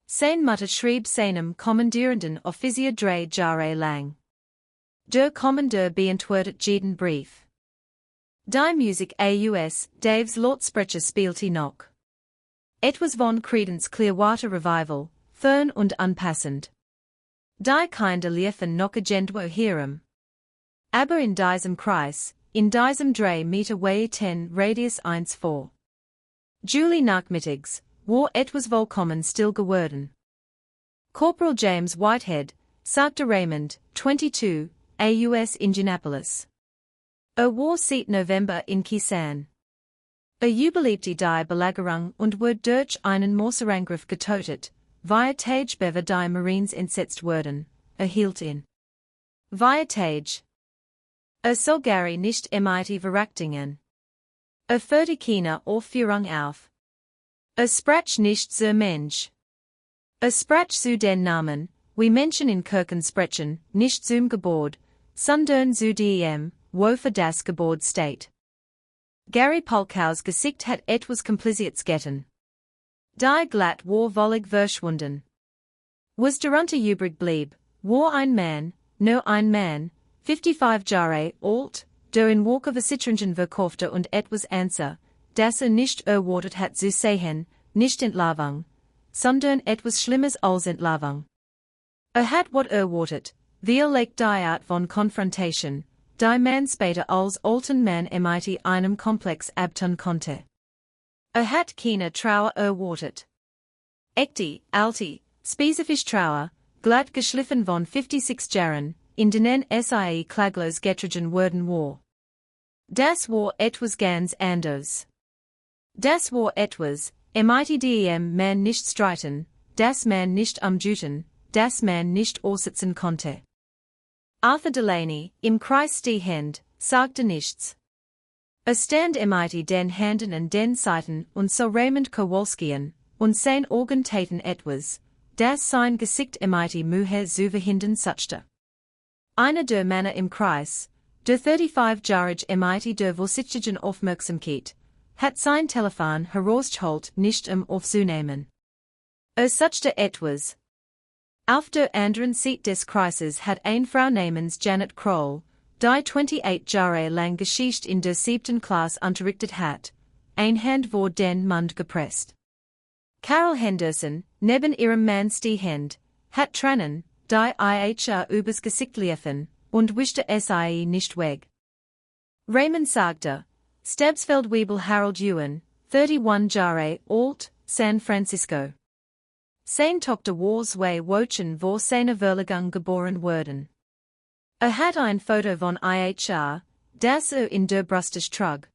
Sein Mutter schrieb seinem kommandierenden Offizier 3 Jahre lang. Der Kommandeur beantwortet jeden Brief. Die Musik aus Daves Lautsprecher spielte noch. Etwas von Creedence Clearwater Revival, fern und unpassend. Die Kinder liefen noch irgendwo herum. Aber in diesem Kreis, in diesem 3 Meter Way 10 Radius 1 Julie nachmittags, war etwas vollkommen still geworden. Corporal James Whitehead, sagte Raymond, 22, aus Indianapolis. War seit November in Khe Sanh. Überlebte die Belagerung und wurde durch einen Morserangriff getötet, via Tage bever die Marines entsetzt wurden, hielt ihn. Via Tage. So Gary nicht mit Verrachtingen. Führte keine Aufführung auf. Sprach nicht zur Mensch. Sprach zu den Namen, wie Menschen in Kirchen sprechen, nicht zum Gebot, sondern zu dem, wo für das Gebot steht. Gary Polkaus Gesicht hat etwas Kompliziertes getan. Die glatt war völlig verschwunden. Was darunter übrig blieb, war ein Mann, nur ein Mann, 55 Jahre alt, der in Walker Versicherungen verkaufte und etwas Answer, das nicht erwartet hat zu sehen, nicht Entlarvung, sondern etwas Schlimmes als Entlarvung. Hat wat erwartet, legt die Art von Confrontation, die man später als alten Mann mit einem Komplex abtun konnte. Hat keine Trauer erwartet. Echte, alte, spezifisch Trauer, glatt geschliffen von 56 Jahren, in denen sie klaglos getragen worden war. Das war etwas ganz anderes. Das war etwas, mit dem man nicht streiten, das man nicht umjuten, das man nicht aussitzen konnte. Arthur Delaney, im Kreis stehend, sagte nichts. Stand mit den Händen an den Seiten und so Raymond Kowalskian, und sein Augen taten etwas, das sein Gesicht mit Mühe zu verhindern suchte. Einer der Männer im Kreis, der 35-jährige mit der vorsichtigen Aufmerksamkeit, hat sein Telefon herausgeholt, nicht aufzunehmen. Suchte etwas. Auf der anderen Seite des Kreises hat eine Frau namens Janet Kroll, die 28 Jahre lang Geschichte in der 7. Klasse unterrichtet hat, ein Hand vor den Mund gepresst. Carol Henderson, neben ihrem Mann stehend, hat Tränen, die ihr übers Gesicht liefen, und wischte sie nicht weg. Raymond sagte, Stebsfeld Wiebel Harold Ewan, 31 Jahre alt, San Francisco. Sein Tochter war zwei Wochen vor seiner Verlegung geboren worden. Hat ein Foto von ihr, das in der Brustig trug.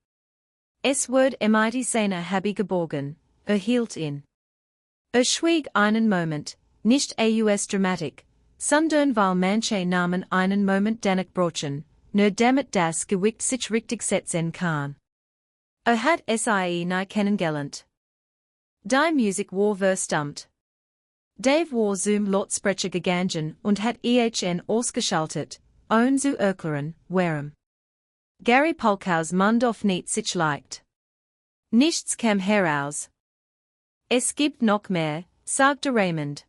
Es wird mit seiner Habby geborgen, hielt in. Schwieg einen Moment, nicht aus Dramatik, sondern weil manche Namen einen Moment danach brochen, nur damit das Gewicht sich richtig setzen kann. Hat sie nie kennengelernt. Die Musik war verstummt. Dave war zum Lautsprecher gegangen und hat ihn ausgeschaltet, zu erklären, warum. Gary Polkaus Mund auf nicht sich leicht. Nichts kam heraus. Es gibt noch mehr, sagte Raymond.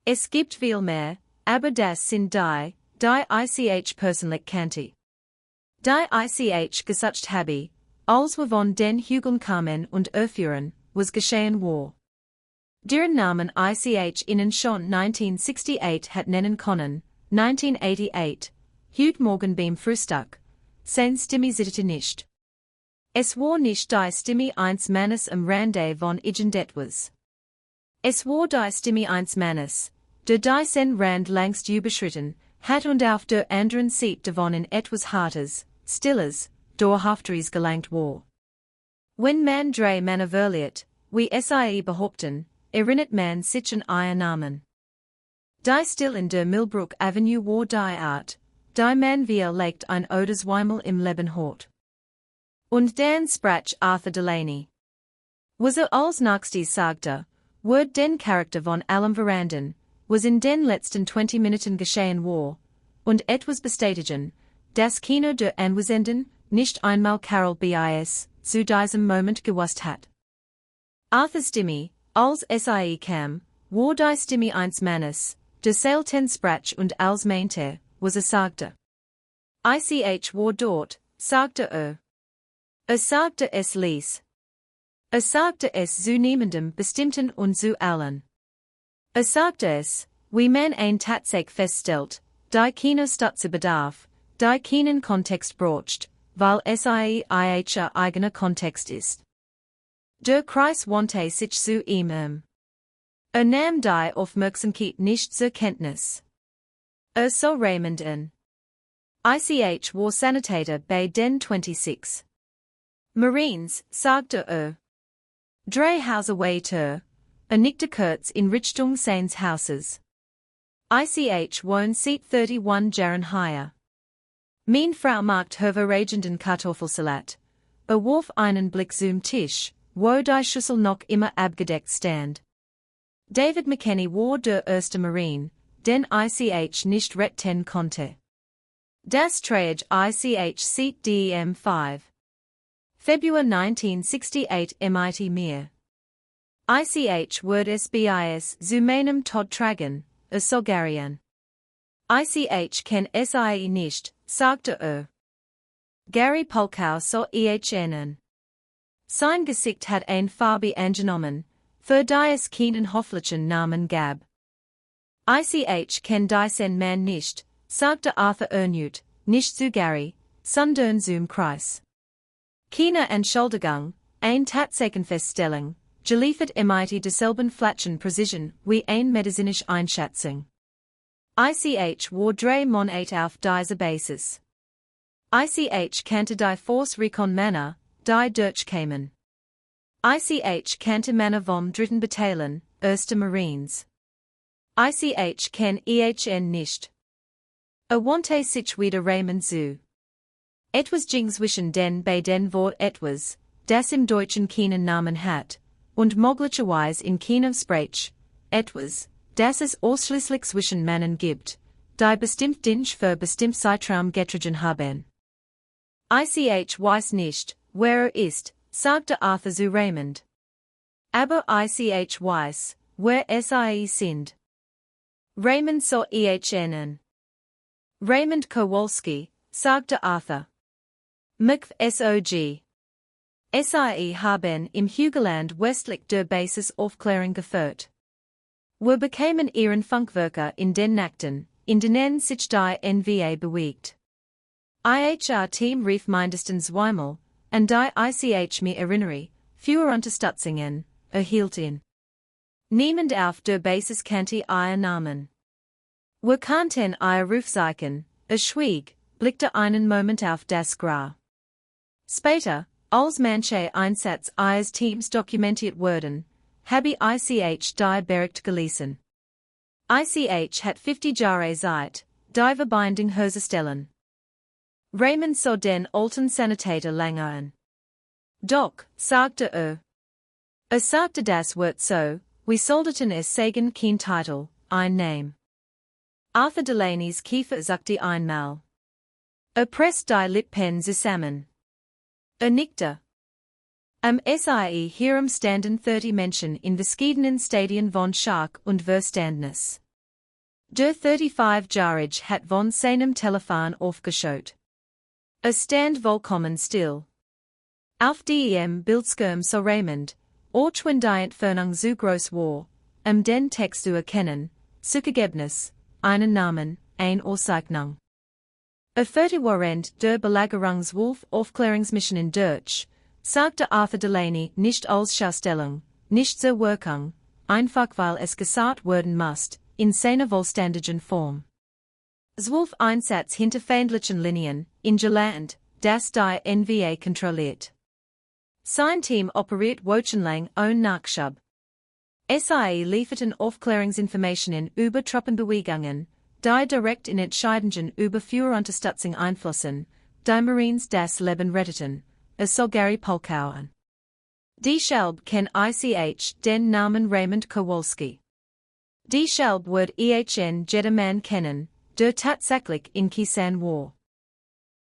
Es gibt viel mehr, aber das sind die ich persönlich kannte. Die ich gesucht habe, als wir von den Hügeln kamen und erfuhren, was geschehen war. Deren Namen ich ihnen schon 1968 hat nennen können, 1988, heute Morgen beim Frühstück, sein Stimme zitterte nicht. Es war nicht die Stimme eines Mannes am Rande von irgendetwas. Es war die Stimme eines Mannes, der diesen Rand längst überschritten hat und auf der anderen Seite davon in etwas Hartes, Stilles, Dauerhafteres gelangt war. Wenn man drei Männer verliert, wie sie behaupten, erinnert man sich an ihren Namen. Die Still in der Millbrook Avenue war die Art, die man legt ein oder zweimal im Leben hat. Und dann sprach Arthur Delaney. Was als nächstes sagte, wird den Charakter von allem verandern, was in den letzten 20 Minuten geschehen war, und etwas bestätigen, das Kino der Anwesenden nicht einmal Carol bis zu diesem Moment gewusst hat. Arthurs Stimme, als sie kam, war die Stimme eines Mannes, der selten sprach und als meinte, was sagte. Ich war dort, sagte er. Sagte es ließ. Sagte es zu niemandem bestimmten und zu allen. Sagte es, wie man ein Tatsache feststellt, die Kino Stutze bedarf, die keinen Kontext braucht, weil es ihr eigener Kontext ist. Der Kreis wandte sich zu ihm. Nahm die Aufmerksamkeit nicht zur Kenntnis. So Raymond in. Ich war Sanitator bei den 26. Marines, sagte Drei Hauser weiter, nickte kurz in Richtung seines Hauses. Ich wohn seit 31 Jahren hier. Meine Frau macht hervorragenden Kartoffelsalat. Warf einen Blick zum Tisch, wo die Schüssel noch immer abgedeckt stand. David McKenney war der erste Marine, den ich nicht retten konnte. Das trage ich seit dem 5. Februar 1968 MIT mir. Ich wird es bis zu meinem Tod tragen, Sogarian. Ich kenn sie nicht, sagte Gary Polkau so ihnen. Sein Gesicht hat ein Farbe angenommen, für die es keinen hofflichen Namen gab. Ich kenn diesen Mann nicht, sagte Arthur erneut, nicht zu Gary, sondern zum Kreis. Keine Entschuldigung, ein Tatsachenfeststellung, geliefert MIT derselben flachen Precision wie ein medizinische Einschätzung. Ich war 3 Monate auf dieser Basis. Ich kannte die Force Recon Männer, die durchkamen. Ich kannte Männer vom 3. Bataillon, 1. Marines. Ich kenn ihn nicht. Wandte sich wieder Raymond zu. Etwas ging zwischen den beiden Wort etwas, das im Deutschen keinen Namen hat, und möglicherweise in keinem Sprach, etwas, das es ausschließlich zwischen Männern gibt, die bestimmt Dinge für bestimmt Zeitraum getragen haben. Ich weiß nicht, wer ist, sagte Arthur zu Raymond. Aber ich weiß, wer sie sind. Raymond so ihnen. Raymond Kowalski, sagte Arthur. McSOG. Sie haben im Hügelland westlich der Basis Aufklärung geführt. Wir bekamen ihren Funkwerker in den Nachten, in denen sich die NVA bewegt. Team rief mindestens zweimal, und die ich mir erinnere, fewer Unterstützungen, erhielt ihn. Niemand auf der Basis kannte ihr Namen. Wir kannten ihr Rufzeichen, schwieg, blickte einen Moment auf das Grau. Später, Als manche Einsatz eines Teams dokumentiert wurden, habe ich die Bericht gelesen. Ich hat 50 Jahre Zeit, die Verbindung herzustellen. Raymond so den alten Sanitator langern. Doch, sagte sagte das Wort so, we sollten es sagen kein Titel, ein Name. Arthur Delaney's Kiefer sagte einmal. Presst die Lippen zusammen. Nickte. Am SIE hierum standen 30 Menschen in verschiedenen Stadien von Schach und Verständnis. Der 35-Jährige hat von seinem Telefon aufgeschaut. Stand vollkommen still. Auf dem Bildschirm so Raymond, auch wenn die Entfernung so groß war, den Text zu erkennen, Suchergebnis, einen Namen, eine Auszeichnung. Während der Belagerungswolf Aufklärungsmission in Deutsch, sagte Arthur Delaney nicht als Schaustellung, nicht zur Wirkung, einfach weil es gesagt werden muss, in seiner vollständigen Form. Zwölf Einsatz hinter feindlichen Linien, in Land, das die NVA kontrolliert. Sein Team operiert wochenlang ohne Nachschub. SIE lieferten Aufklärungsinformationen über Truppenbewegungen, die direkt in Entscheidungen über Führerunterstützung einflussen, die Marines das Leben retteten, so Gary Polkauern. Deshalb kennt ich den Namen Raymond Kowalski. Deshalb wird jeder Mann kennen, der tatsächlich in Khe Sanh war.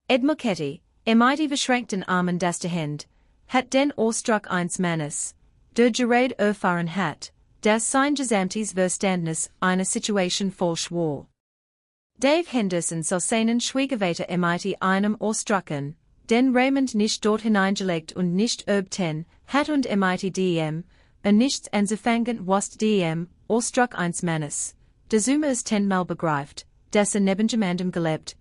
Edmoketi, mit beschränkten Armen das die Hand, hat den Ausdruck eines Mannes, der gerade erfahren hat, dass sein gesamtes Verständnis einer Situation falsch war. Dave Henderson so seinen Schwiegervater mit einem Ausdrucken, den Raymond nicht dort hineingelegt und nicht obten, hat und mit dem, nichts anzufangen was dem Ausdruck eines Mannes, der Zuma es 10-mal begreift, dass neben jemandem gelebt,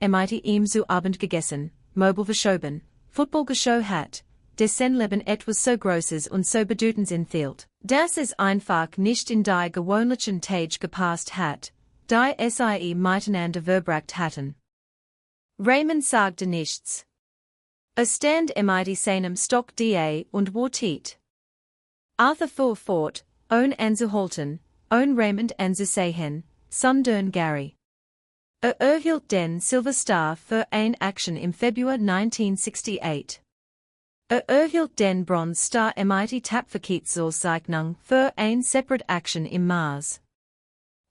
mit ihm zu Abend gegessen, Möbel verschoben, Football geschaut hat, dessen Leben etwas so Großes und so Bedeutendes enthielt, dass es einfach nicht in die gewöhnlichen Tage gepasst hat, die SIE miteinander verbracht hatten. Raymond sagte nichts. Stand mit seinem Stock da und wartet. Arthur fuhr fort, ohne anzuhalten, ohne Raymond anzusehen, sondern Gary. Erhielt den Silver Star für eine Action im Februar 1968. Erhielt den Bronze Star mit Tapferkeitsauszeichnung für eine separate Action im Mars.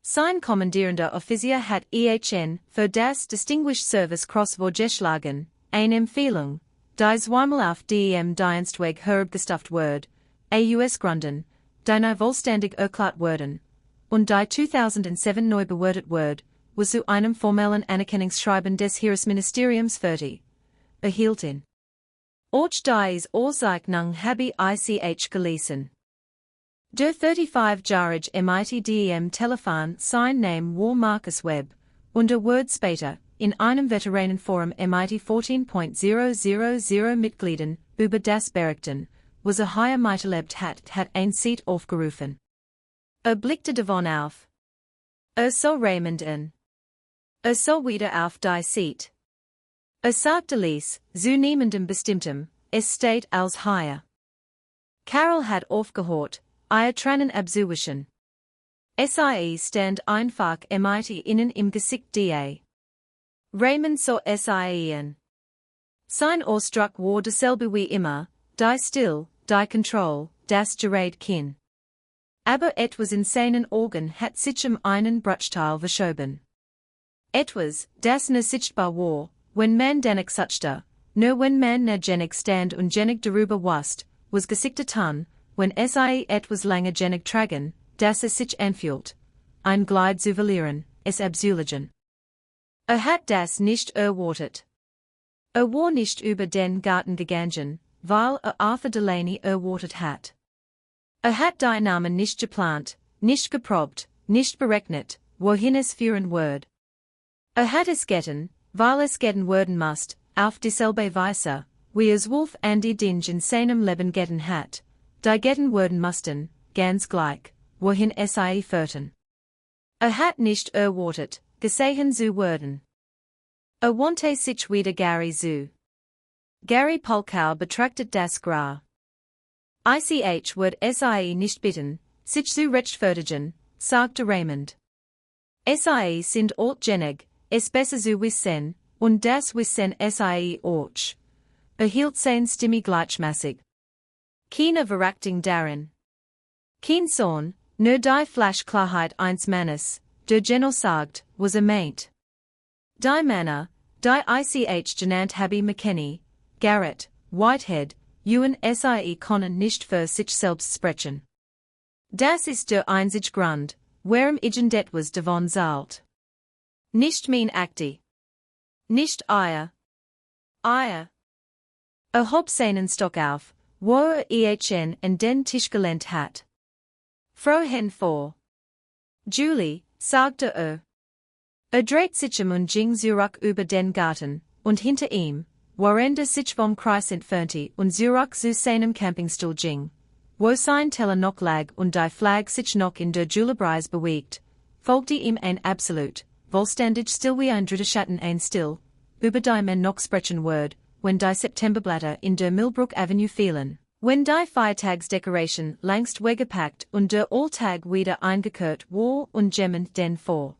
Sein kommandierender Offizier hat für das Distinguished Service Cross vorgeschlagen, eine Empfehlung, die zweimal auf dem Dienstweg herabgestuft wird, US-Gründen, die neu vollständig erklärt wurden, und die 2007 neu bewertet wird, was zu einem formellen Anerkennungsschreiben des Heeresministeriums fertig, erhielten. Auch dies Auszeichnung habe ich gelesen. Der 35-Jährige mit dem Telefon sein Name war Marcus Webb, und Word später, in einem Veteranenforum mit 14.000 Mitgliedern, über das berichten, was hier miterlebt hat ein Seat aufgerufen. Blickte davon auf. So Raymond an. So wieder auf die Seat. Sagte ließ, zu niemandem bestimmtem, es steht als hier. Carol hat aufgehört, ihr Tränen abzuwischen. SIE stand einfach mit ihnen im Gesicht da. Raymond so SIE an. Sein Ausdruck war dasselbe wie immer, die Still, die Control, das Gerät Kinn. Aber etwas in seinen Augen hat sich einen Bruchteil verschoben. Etwas, das nur sichtbar war, wenn man dennoch suchte, nur wenn man genig stand und genig darüber wusste, was getan, wenn SIE etwas länger genig tragen, dass es sich anfühlt, ein Glide zu verlieren, es abzulegen. Hat das nicht erwartet. War nicht über den Garten gegangen, weil Arthur Delaney erwartet hat. Hat die Namen nicht geplant, nicht geprobt, nicht berechnet, wohin es führen wird. Hat es getan, weil es gehen werden musst, auf dieselbe Weise, wie es Wolf and die Dinge in seinem Leben gehen hat, die gehen werden mussten, ganz gleich, wohin SIE führten. Hat nicht erwartet, gesehen zu werden. Wante sich wieder Gary zu. Gary Polkau betrachtet das Gra. Ich word sie nicht bitten, sich zu rechtfertigen, sagte Raymond. Sie sind alt genug, es besser zu wissen, und das Wissen sie auch. Hielt sein Stimme gleichmäßig. Keine Verachtung darin. Kein Sohn, nur die Flashklarheit eines Mannes, der General sagt, was meint. Die Männer, die ich genannt habe McKinney, Garrett, Whitehead, Ewan sie können nicht für sich selbst sprechen. Das ist der einzige Grund, warum etwas davon zahlt. Nicht mein Akti. Nicht ihr. Ihr. Hob seinen Stock auf, wo ihn an den Tisch gelehnt hat. Frohen vor. Julie, sagte dreht sich und ging zurück über den Garten, und hinter ihm, während sich vom Kreis entfernte und zurück zu seinem Campingstuhl ging, wo sein Teller noch lag und die Flag sich noch in der Julebreise bewegt, folgte ihm ein absolut, vollständig still wie ein dritter Schatten ein still, über die man noch sprechen word, wenn die Septemberblätter in der Millbrook Avenue fielen, wenn die Feiertagsdekoration längst weggepackt und der Alltag wieder eingekehrt war und jemand den vor.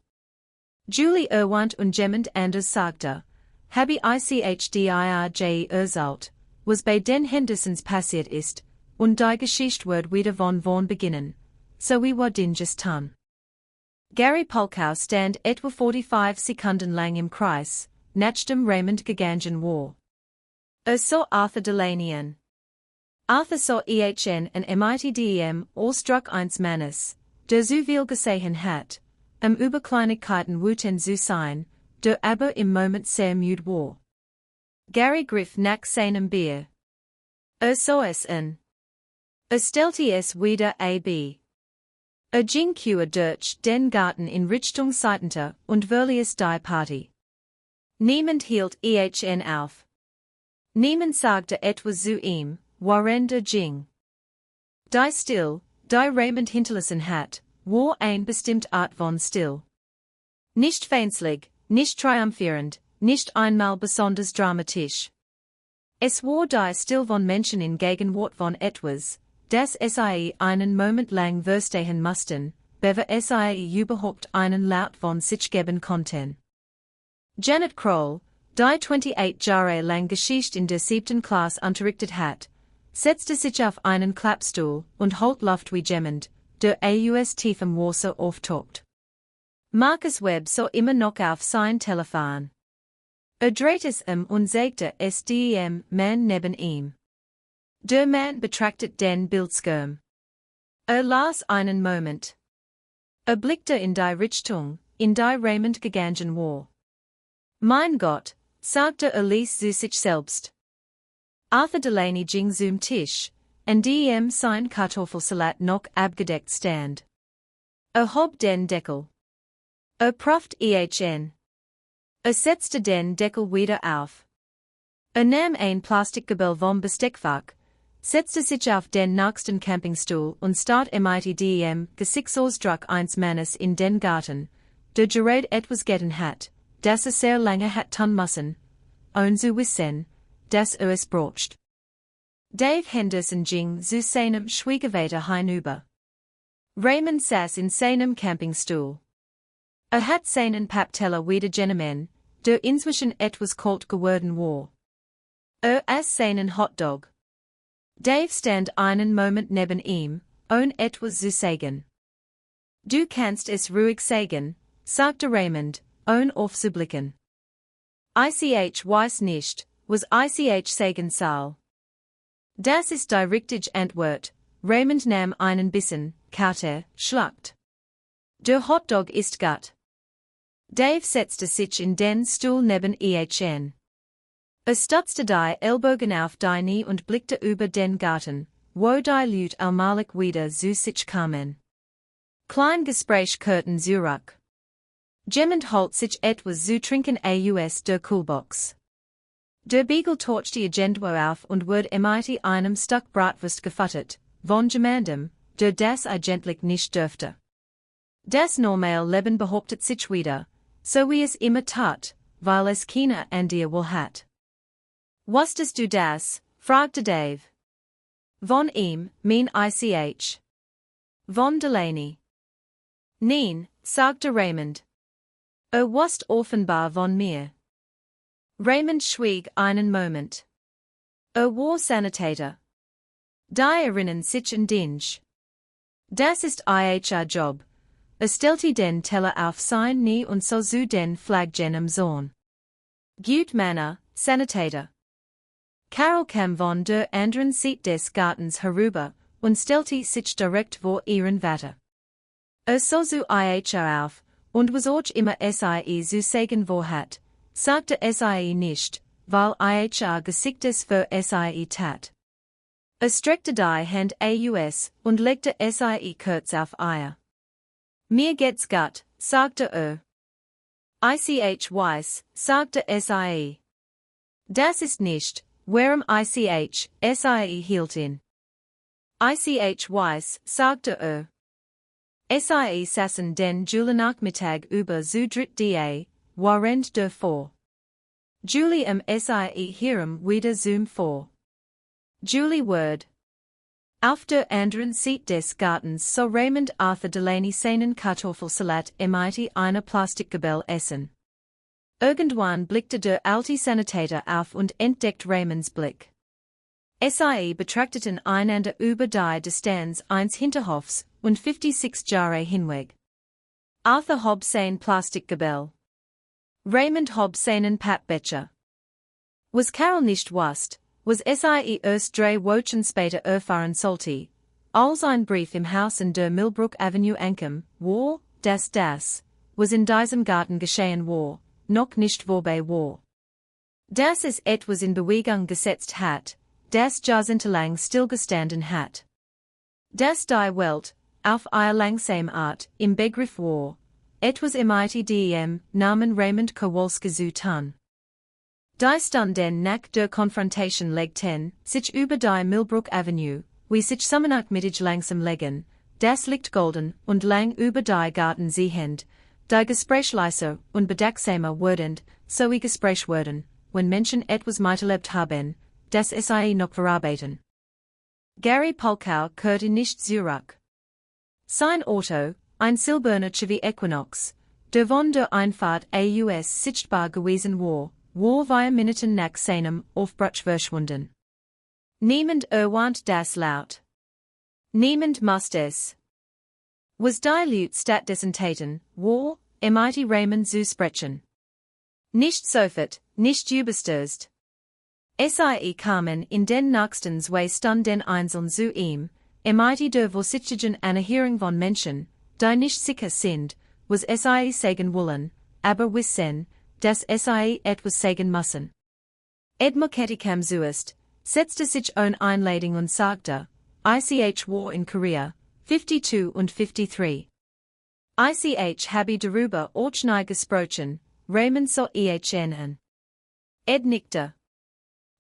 Julie Irwant und jemand anders sagte, habe ich erzählt, was bei den Hendersons passiert ist, und die Geschichte wird wieder von vorn beginnen, so wie war den just tan. Gary Polkau stand etwa 45 Sekunden lang im Kreis, nachdem Raymond gegangen war. So Arthur Delaney an. Arthur saw ihn an mitdem Allstruck eins Mannes, der so viel gesehen hat, über Kleinigkeiten wuten zu sein, der aber im Moment sehr müde war. Gary griff nach seinem Bier. Sah es an. Stellte es wieder ab. Ging durch den Garten in Richtung Seitenter und verließ die Party. Niemand hielt ihn auf. Niemand sagte etwas zu ihm, während ging. Die Still, die Raymond hinterlassen hat, war ein bestimmt Art von Still. Nicht feindselig, nicht triumphierend, nicht einmal besonders dramatisch. Es war die Still von Menschen in Gegenwart von etwas, das sie einen Moment lang verstehen mussten, bevor sie überhaupt einen Laut von sich geben konnten. Janet Kroll, die 28 Jahre lang Geschichte in der 7. Klasse unterrichtet hat, setzte sich auf einen Klappstuhl und holt Luft wie jemand, der aus tiefem Wasser auftaucht. Marcus Webb sah immer noch auf sein Telefon. Drehte es und sagte es dem Mann neben ihm. Der Mann betrachtet den Bildschirm. Las einen Moment. Blickte in die Richtung, in die Raymond gegangen war. Mein Gott, sagte ließ zu sich selbst. Arthur Delaney ging zum Tisch, an dem sein Kartoffelsalat noch abgedeckt stand. Hob den Deckel. Prahlte ihn. Setzte den Deckel wieder auf. Nahm ein Plastikgebel vom Besteckfach, setzte sich auf den nächsten Campingstuhl und starrte mit dem Gesichtsausdruck eines Mannes in den Garten, der gerade etwas getan hat, das sehr lange hat tun müssen, und zu wissen, dass es braucht. Dave Henderson ging zu seinem Schwiegervater hinüber. Raymond saß in seinem Campingstuhl. Hat seinen Pappteller wieder genommen, der inzwischen etwas kalt geworden war. Aß seinen Hotdog. Dave stand einen Moment neben ihm, ohne etwas zu sagen. Du kannst es ruhig sagen, sagte Raymond, ohne aufzublicken. Ich weiß nicht, was ich sagen soll. Das ist die richtige Antwort, Raymond nahm einen Bissen, kaute, schluckte. Der Hotdog ist gut. Dave setzte sich in den Stuhl neben ihn. Stutzte die Ellbogen auf die Knie und blickte über den Garten, wo die Leute allmählich wieder zu sich kamen. Klein Gespräch kehrten zurück. Jemand holt sich etwas zu trinken aus der Kühlbox. Der Beagle torcht die Agenda auf und wird mit einem Stück Bratwurst gefüttert, von jemandem, der das eigentlich nicht dürfte. Das normale Leben behauptet sich wieder, so wie es immer tat, weil es keine andere Wahl hat. Was du das, fragte Dave. Von ihm, mein ich. Von Delaney. Nein, sagte Raymond. Warst offenbar von mir. Raymond schwieg einen Moment. War Sanitator. Die erinnern sich an dich. Das ist ihr Job. Stellte den Teller auf sein Knie und so zu den Flaggchen am Zorn. Gut Manner, Sanitator. Carol kam von der anderen Seite des Gartens herüber und stellte sich direkt vor ihren Vater. So zu ihr auf, und was auch immer sie zu sagen vorhat, sagte sie nicht, weil ihr Gesichtes für sie tat. Streckte die Hand aus und legte sie kurz auf ihr. Mir geht's gut, sagte Ich weiß, sagte sie. Das ist nicht, warum sie hielt ihn. Ich weiß, sagte Sie saßen den Julenachmittag über zu dritt während der vor. Julie sie hierum wieder vor. Julie Word. Auf der anderen Seite des Gartens so Raymond Arthur Delaney seinen Kartoffelsalat mit einer Plastikgabel essen. Irgendwann blickte der alte Sanitator auf und entdeckt Raymonds Blick. Sie betrachteten einander über die Distanz eines Hinterhofs und 56 Jahre hinweg. Arthur hob sein Plastikgabel. Raymond hob seinen Pappbecher. Was Carol nicht wusste, was sie erst 3 Wochen später erfahren sollte, als ein Brief im Haus in der Millbrook Avenue ankam, war, dass das, was in diesem Garten geschehen war, noch nicht vorbei war. Dass es etwas in Bewegung gesetzt hat, das jahrzehntelang stillgestanden hat. Dass die Welt, auf ihr langsame Art, im Begriff war, etwas mit dem Namen Raymond Kowalski zu tun. Die Stunden nach der Konfrontation legten sich über die Millbrook Avenue, wie sich Sommernachtmittag langsam legen, das Licht golden und lang über die Garten sehend, die Gespräch leiser und bedachtsamer werdend, so wie Gespräch werden, wenn Menschen etwas miterlebt haben, das sie noch verarbeiten. Gary Polkow kehrte nicht zurück. Sein Auto, ein silberner Chevy Equinox, der von der Einfahrt aus sichtbar gewesen war 4 Minuten nach seinem Aufbruch verschwunden. Niemand erwähnt das laut. Niemand muss es. Was die Leute stattdessen taten, war, mit Raymond zu sprechen. Nicht sofort, nicht überstürzt. Sie kamen in den nächsten 2 Stunden einzeln zu ihm, mit der vorsichtigen Anerhörung von Menschen, die nicht sicher sind, was sie sagen wollen, aber wissen, dass sie etwas sagen müssen. Edmund kam zuerst, setzte sich eine Einladung und sagte, ich war in Korea, 52 und 53. Ich habe darüber auch nie gesprochen, Raymond so an. Ed nickte.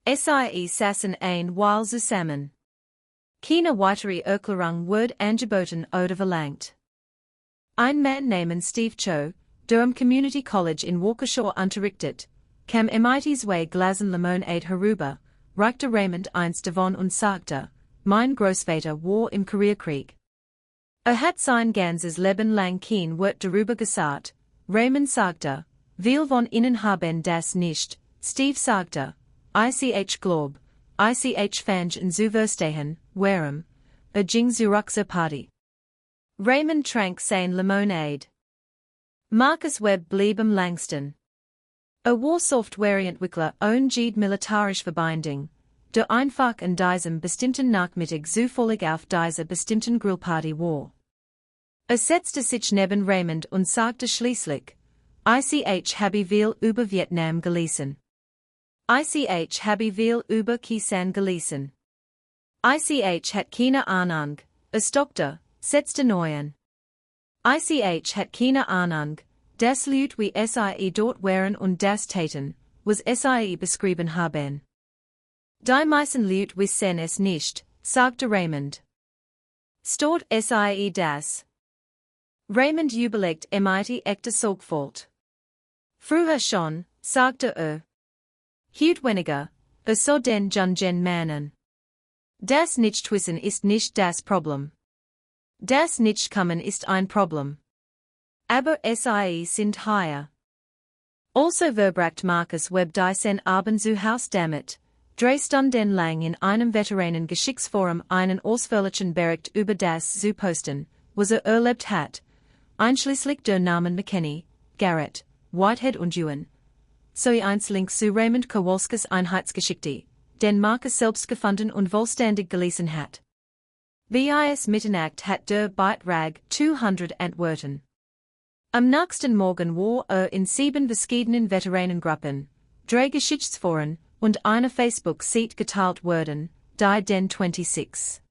Sie saßen ein Weile zusammen. Keine weitere Erklärung wurde angeboten oder verlangt. Ein Mann namens Steve Cho, der am Community College in Waukesha unterrichtet, kam mit 2 Glasen Limonade herüber, reichte Raymond eins davon und sagte, mein Großvater war im Koreakrieg. Hat sein ganzes Leben lang kein Wort darüber gesagt. Raymond sagte, wir von Ihnen haben das nicht. Steve sagte, ich glaub, ich fand in zu verstehen, warum, ging zurück zur Party. Raymond trank sein Limonade. Marcus Webb blieb am langsten. War Softwareentwickler und militärische Verbindung, der einfach an diesem bestimmten Nachmittag zufällig auf dieser bestimmten Grillparty war. Setzte sich neben Raymond und sagte schließlich, ich habe viel über Vietnam gelesen. Ich habe viel über Khe Sanh gelesen. Ich hat keine Ahnung, stockte, setzte neu an. Ich hat keine Ahnung, das Leute wie sie dort waren und das taten, was sie beschrieben haben. Die meisten Leute wissen es nicht, sagte Raymond. Stort sie das? Raymond überlegt mit echter Sorgfalt. Früher schon, sagte Heute weniger, so den Jungen Mannen. Das Nichtwissen ist nicht das Problem. Das Nichtkommen ist ein Problem. Aber sie sind hier. Also verbracht Markus Webb die sen Abend zu Haus damit, 3 Stunden lang in einem Veteranen-Geschichtsforum einen ausführlichen Bericht über das zu posten, was erlebt hat, einschließlich der Namen McKinney, Garrett, Whitehead und Ewan, sowie eins Link zu Raymond Kowalskis Einheitsgeschichte, den Markus selbst gefunden und vollständig gelesen hat. Bis Mitternacht hat der Beitrag 200 Antworten. Am nächsten Morgen war in 7 verschiedenen Veteranengruppen, 3 Geschichtsforen und eine Facebook-Seite geteilt worden, die den 26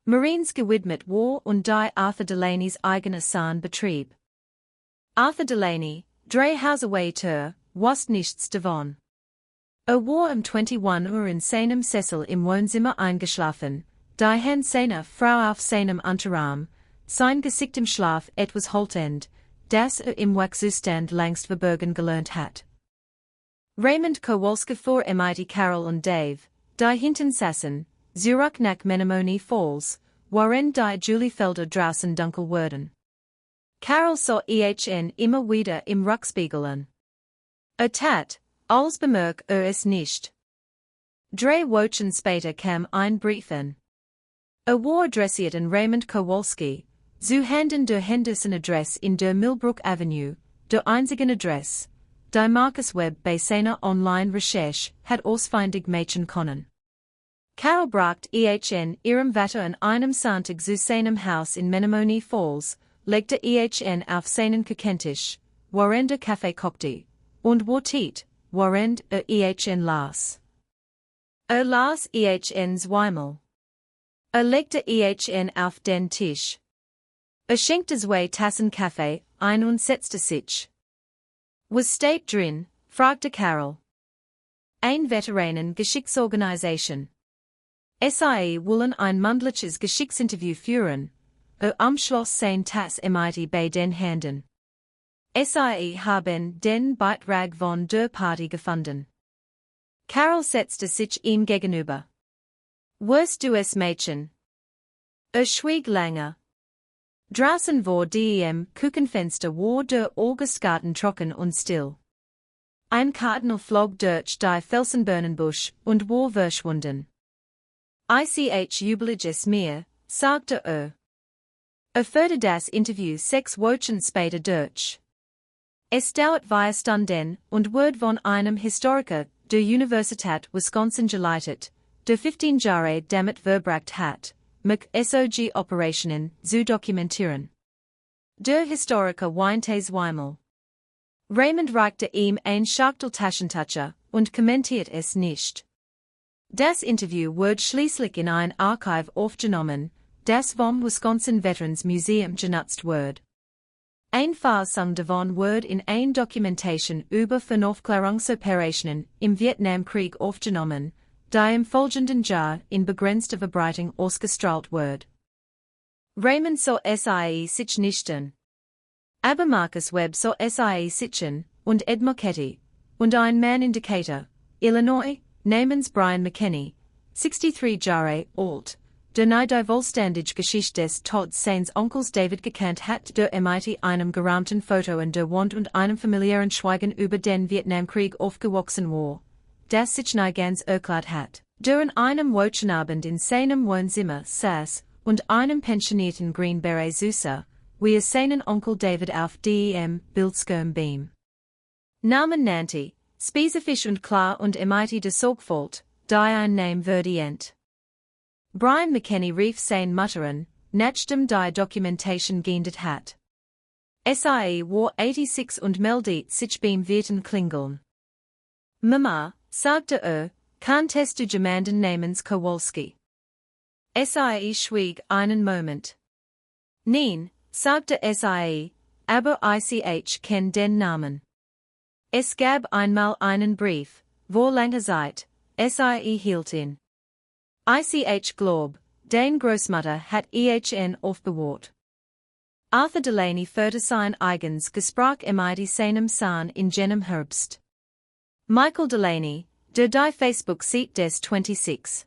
Marines gewidmet war und die Arthur Delaney's eigener Sohn betrieb. Arthur Delaney, 3 Hausarbeiter, wusste nichts davon. War 21 Uhr in seinem Sessel im Wohnzimmer eingeschlafen, die seine Frau auf seinem Unterarm, sein Gesicht im Schlaf etwas haltend, das im Wachzustand längst verbergen gelernt hat. Raymond Kowalski fuhr mit Carol und Dave, die hinten saßen, zurück nach Menomonee Falls, waren die Julie Felder draußen dunkel wurden. Carol sah ihn immer wieder im Rückspiegel an. Tat, als bemerkt es nicht. 3 Wochen später kam ein Brief an. War dressiert an Raymond Kowalski, zu Handen der Henderson Adresse in der Millbrook Avenue, der einzigen Adresse, die Markus Webb bei seiner Online-Recherche hat ausfindig machen können. Carol bracht ihrem Vater an einem Sonntag zu seinem Haus in Menomonee Falls, legte ihn auf seinen Küchentisch, während der Kaffee kochte, und wartet, während ihn las. Las ihn zweimal. Legte ihn auf den Tisch. Schenkte 2 Tassen Kaffee ein und setzte sich. Was steht drin? Fragte Carol. Ein Veteranen-Geschichtsorganisation. Sie wollen ein mündliches Geschichtsinterview führen, am Schloss sein das mit bei den Händen. Sie haben den Beitrag von der Party gefunden. Carol setzte sich ihm gegenüber. Wirst du es Mädchen? Schwieg lange. Draußen vor dem Küchenfenster war der Augustgarten trocken und still. Ein Cardinal flog durch die Felsenbirnenbusch und war verschwunden. Ich jubelige es mir, sagte führte das Interview 6 Wochen später durch. Es dauert 2 Stunden und wird von einem Historiker der Universität Wisconsin geleitet, der 15 Jahre damit verbracht hat, SOG-Operationen zu dokumentieren. Der Historiker weinte zweimal. Raymond reichte ihm ein Schachteltaschentucher und kommentiert es nicht. Das Interview wird schließlich in ein Archiv aufgenommen, das vom Wisconsin Veterans Museum genutzt wird. Ein Fassung davon wird in ein Dokumentation über Vernaufklärungsoperationen im Vietnamkrieg aufgenommen, die im folgenden Jahr in begrenzter Verbreitung ausgestrahlt wird. Raymond sah sich nicht an. Aber Markus Webb sah sich an, und Ed Marchetti, und ein Mann in Decatur, Illinois, namens Brian McKinney, 63 Jahre alt, der die vollständige Geschichte des Tods seines Onkels David gekannt hat, der mit einem gerahmten Foto an der Wand und einem familiären Schweigen über den Vietnamkrieg aufgewachsen war, das sich nie ganz erklärt hat, der an einem Wochenabend in seinem Wohnzimmer saß und einem pensionierten Greenberry Süßer, wie seinen Onkel David auf dem Bildschirm beam. Namen nannte, spezifisch und klar und mit der Sorgfalt, die ein Name verdient. Brian McKinney rief sein Mutter an, nachdem die Dokumentation geendet hat. Sie war 86 und meldet sich beim Wirten klingeln. Mama, sagte kanntest du jemanden namens Kowalski? Sie schwieg einen Moment. Nein, sagte sie, aber ich kenn den Namen. Es gab einmal einen Brief, vor langer Zeit, sie hielt ihn. Ich glaub, den Großmutter hat ihn aufbewahrt. Arthur Delaney führte sein eigens Gespräch mit seinem Sohn in jenem Herbst. Michael Delaney, Die Facebook sieht des 26.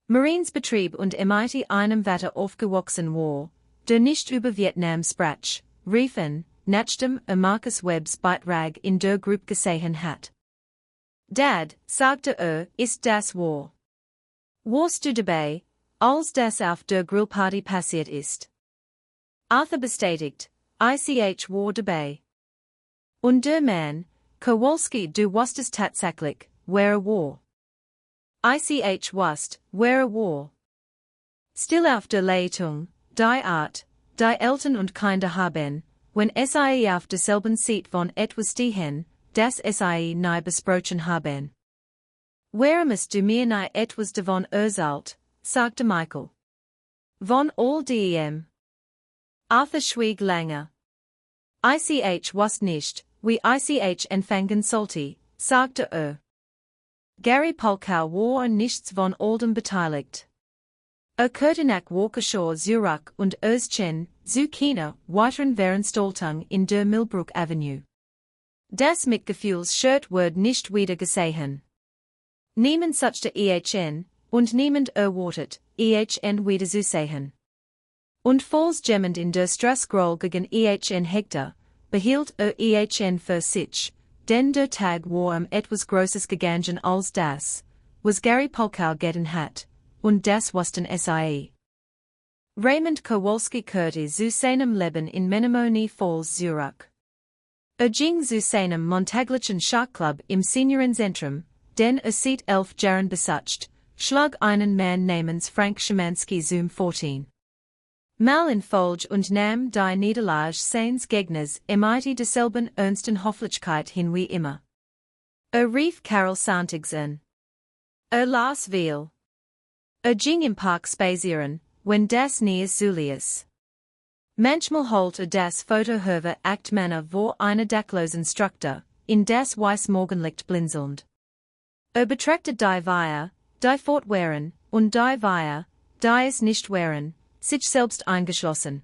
Marinesbetrieb und MIT einem Wetter aufgewachsen war, der nicht über Vietnam sprach, riefen, nachdem Marcus Webbs Beitrag in der Gruppe gesehen hat. Dad, sagte ist das wahr? Warst du dabei, als das auf der Grillparty passiert ist? Arthur bestätigt, ich war dabei. Und der Mann, Kowalski, du wusstest tatsächlich, wer war. Ich wusste, wer war. Still auf der Leitung, die Art, die Eltern und Kinder haben, wenn sie auf derselben Seite von etwas stehen, das sie nie besprochen haben. Warum du mir nie etwas davon erzählt, sagte Michael. Von all dem. Arthur schwieg lange. Ich wusste nicht, wie ich anfangen sollte, sagte Gary Polkow war an nichts von all dem beteiligt. Kehrte nach Waukesha Zurich und schien, zu keiner weiteren Veranstaltung in der Millbrook Avenue. Das Mitgefühlsshirt wird nicht wieder gesehen. Niemand suchte ihn, und niemand erwartet, ihn wieder zu sehen. Und falls jemand in der Straße gegen ihn hegte, behielt ihn für sich, denn der Tag war etwas Großes gegangen als das, was Gary Polkow getan hat, und das wussten sie. Raymond Kowalski kehrte zu seinem Leben in Menomonee Falls Zurich. Ging zu seinem montaglichen Schachclub im Seniorenzentrum, den seit 11 Jahren besucht, schlug einen Mann namens Frank Szymanski zum 14. Mal in Folge und nahm die Niederlage seines Gegners mit derselben ernsten Hofflichkeit hin wie immer. Rief Carol Santigs an. Las viel. Ging im Park spazieren, wenn das nie Julius. Manchmal holte das Fotohöfe acht Männer vor einer Dachlosen Struktur, in das weiß Morgenlicht blinzelnd. Betrachtete die Weihe, die fortwähren, und die Weihe, die es nicht wären, sich selbst eingeschlossen.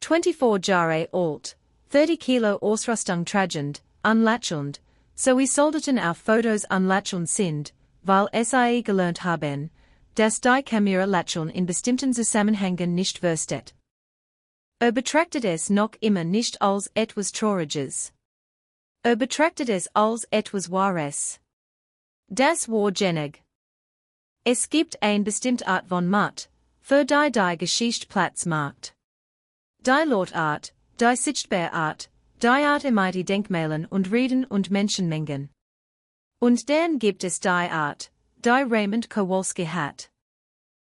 24 Jahre alt, 30 Kilo Ausrüstung tragend, unlächelnd, so sollten auf Fotos unlächelnd sind, weil sie gelernt haben, dass die Kamera lächeln in bestimmten Zusammenhängen nicht versteht. Betrachtet es noch immer nicht als etwas Trauriges. Betrachtet es als etwas Wahres. Das war genig. Es gibt ein bestimmte Art von Mat, für die Geschichte Platz macht. Die Lautart, die Sichtbarart, die Art die Denkmalen und Reden und Menschenmengen. Und dann gibt es die Art, die Raymond Kowalski hat.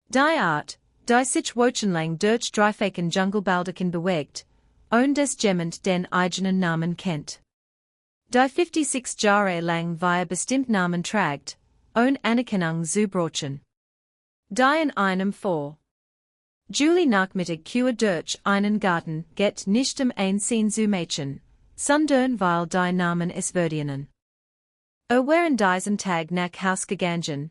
Die Art, die sich wochenlang durch dreifachen Dschungelbaldiken bewegt, und des jemand den eigenen Namen kennt. Die 56 Jahre lang via bestimmt Namen tragt, und Anerkennung zu brochen. Die in einem vor. Julie Nachmittag Kur durch einen Garten geht nicht ein Scene zu Mädchen, sondern weil die Namen es verdienen. Während diesen Tag nach Haus gegangen,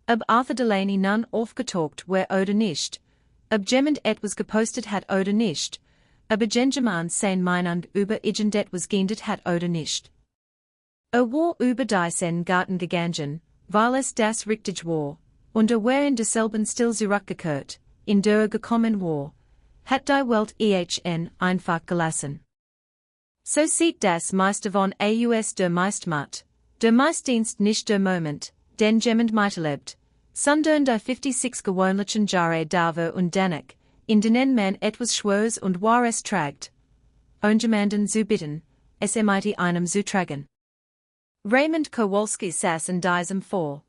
ob Arthur Delaney nun aufgetaucht war oder nicht, ob jemand etwas gepostet hat oder nicht, ob jemand sein Meinung über irgendetwas geändert hat oder nicht. War über diesen Garten gegangen, weil es das richtig war, und war in derselben Stil zurückgekehrt, in der gekommen war, hat die Welt ihn einfach gelassen. So sieht das meiste von aus der Meistmat, der Meistdienst nicht der Moment, den jemand miterlebt, sondern die 56 gewöhnlichen Jahre Dauer und danach, in denen man etwas Schwers und Wahres tragt, und jemanden zu bitten, es mit einem zu tragen. Raymond Kowalski saß in diesem vor.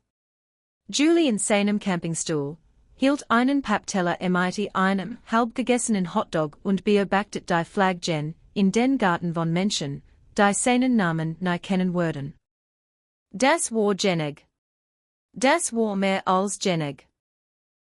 Julie in seinem Campingstuhl, hielt einen Pappteller mit einem halb gegessenen Hotdog und beobachtete die Flaggen in den Garten von Menschen, die seinen Namen nie kennen würden. Das war genig. Das war mehr als genig.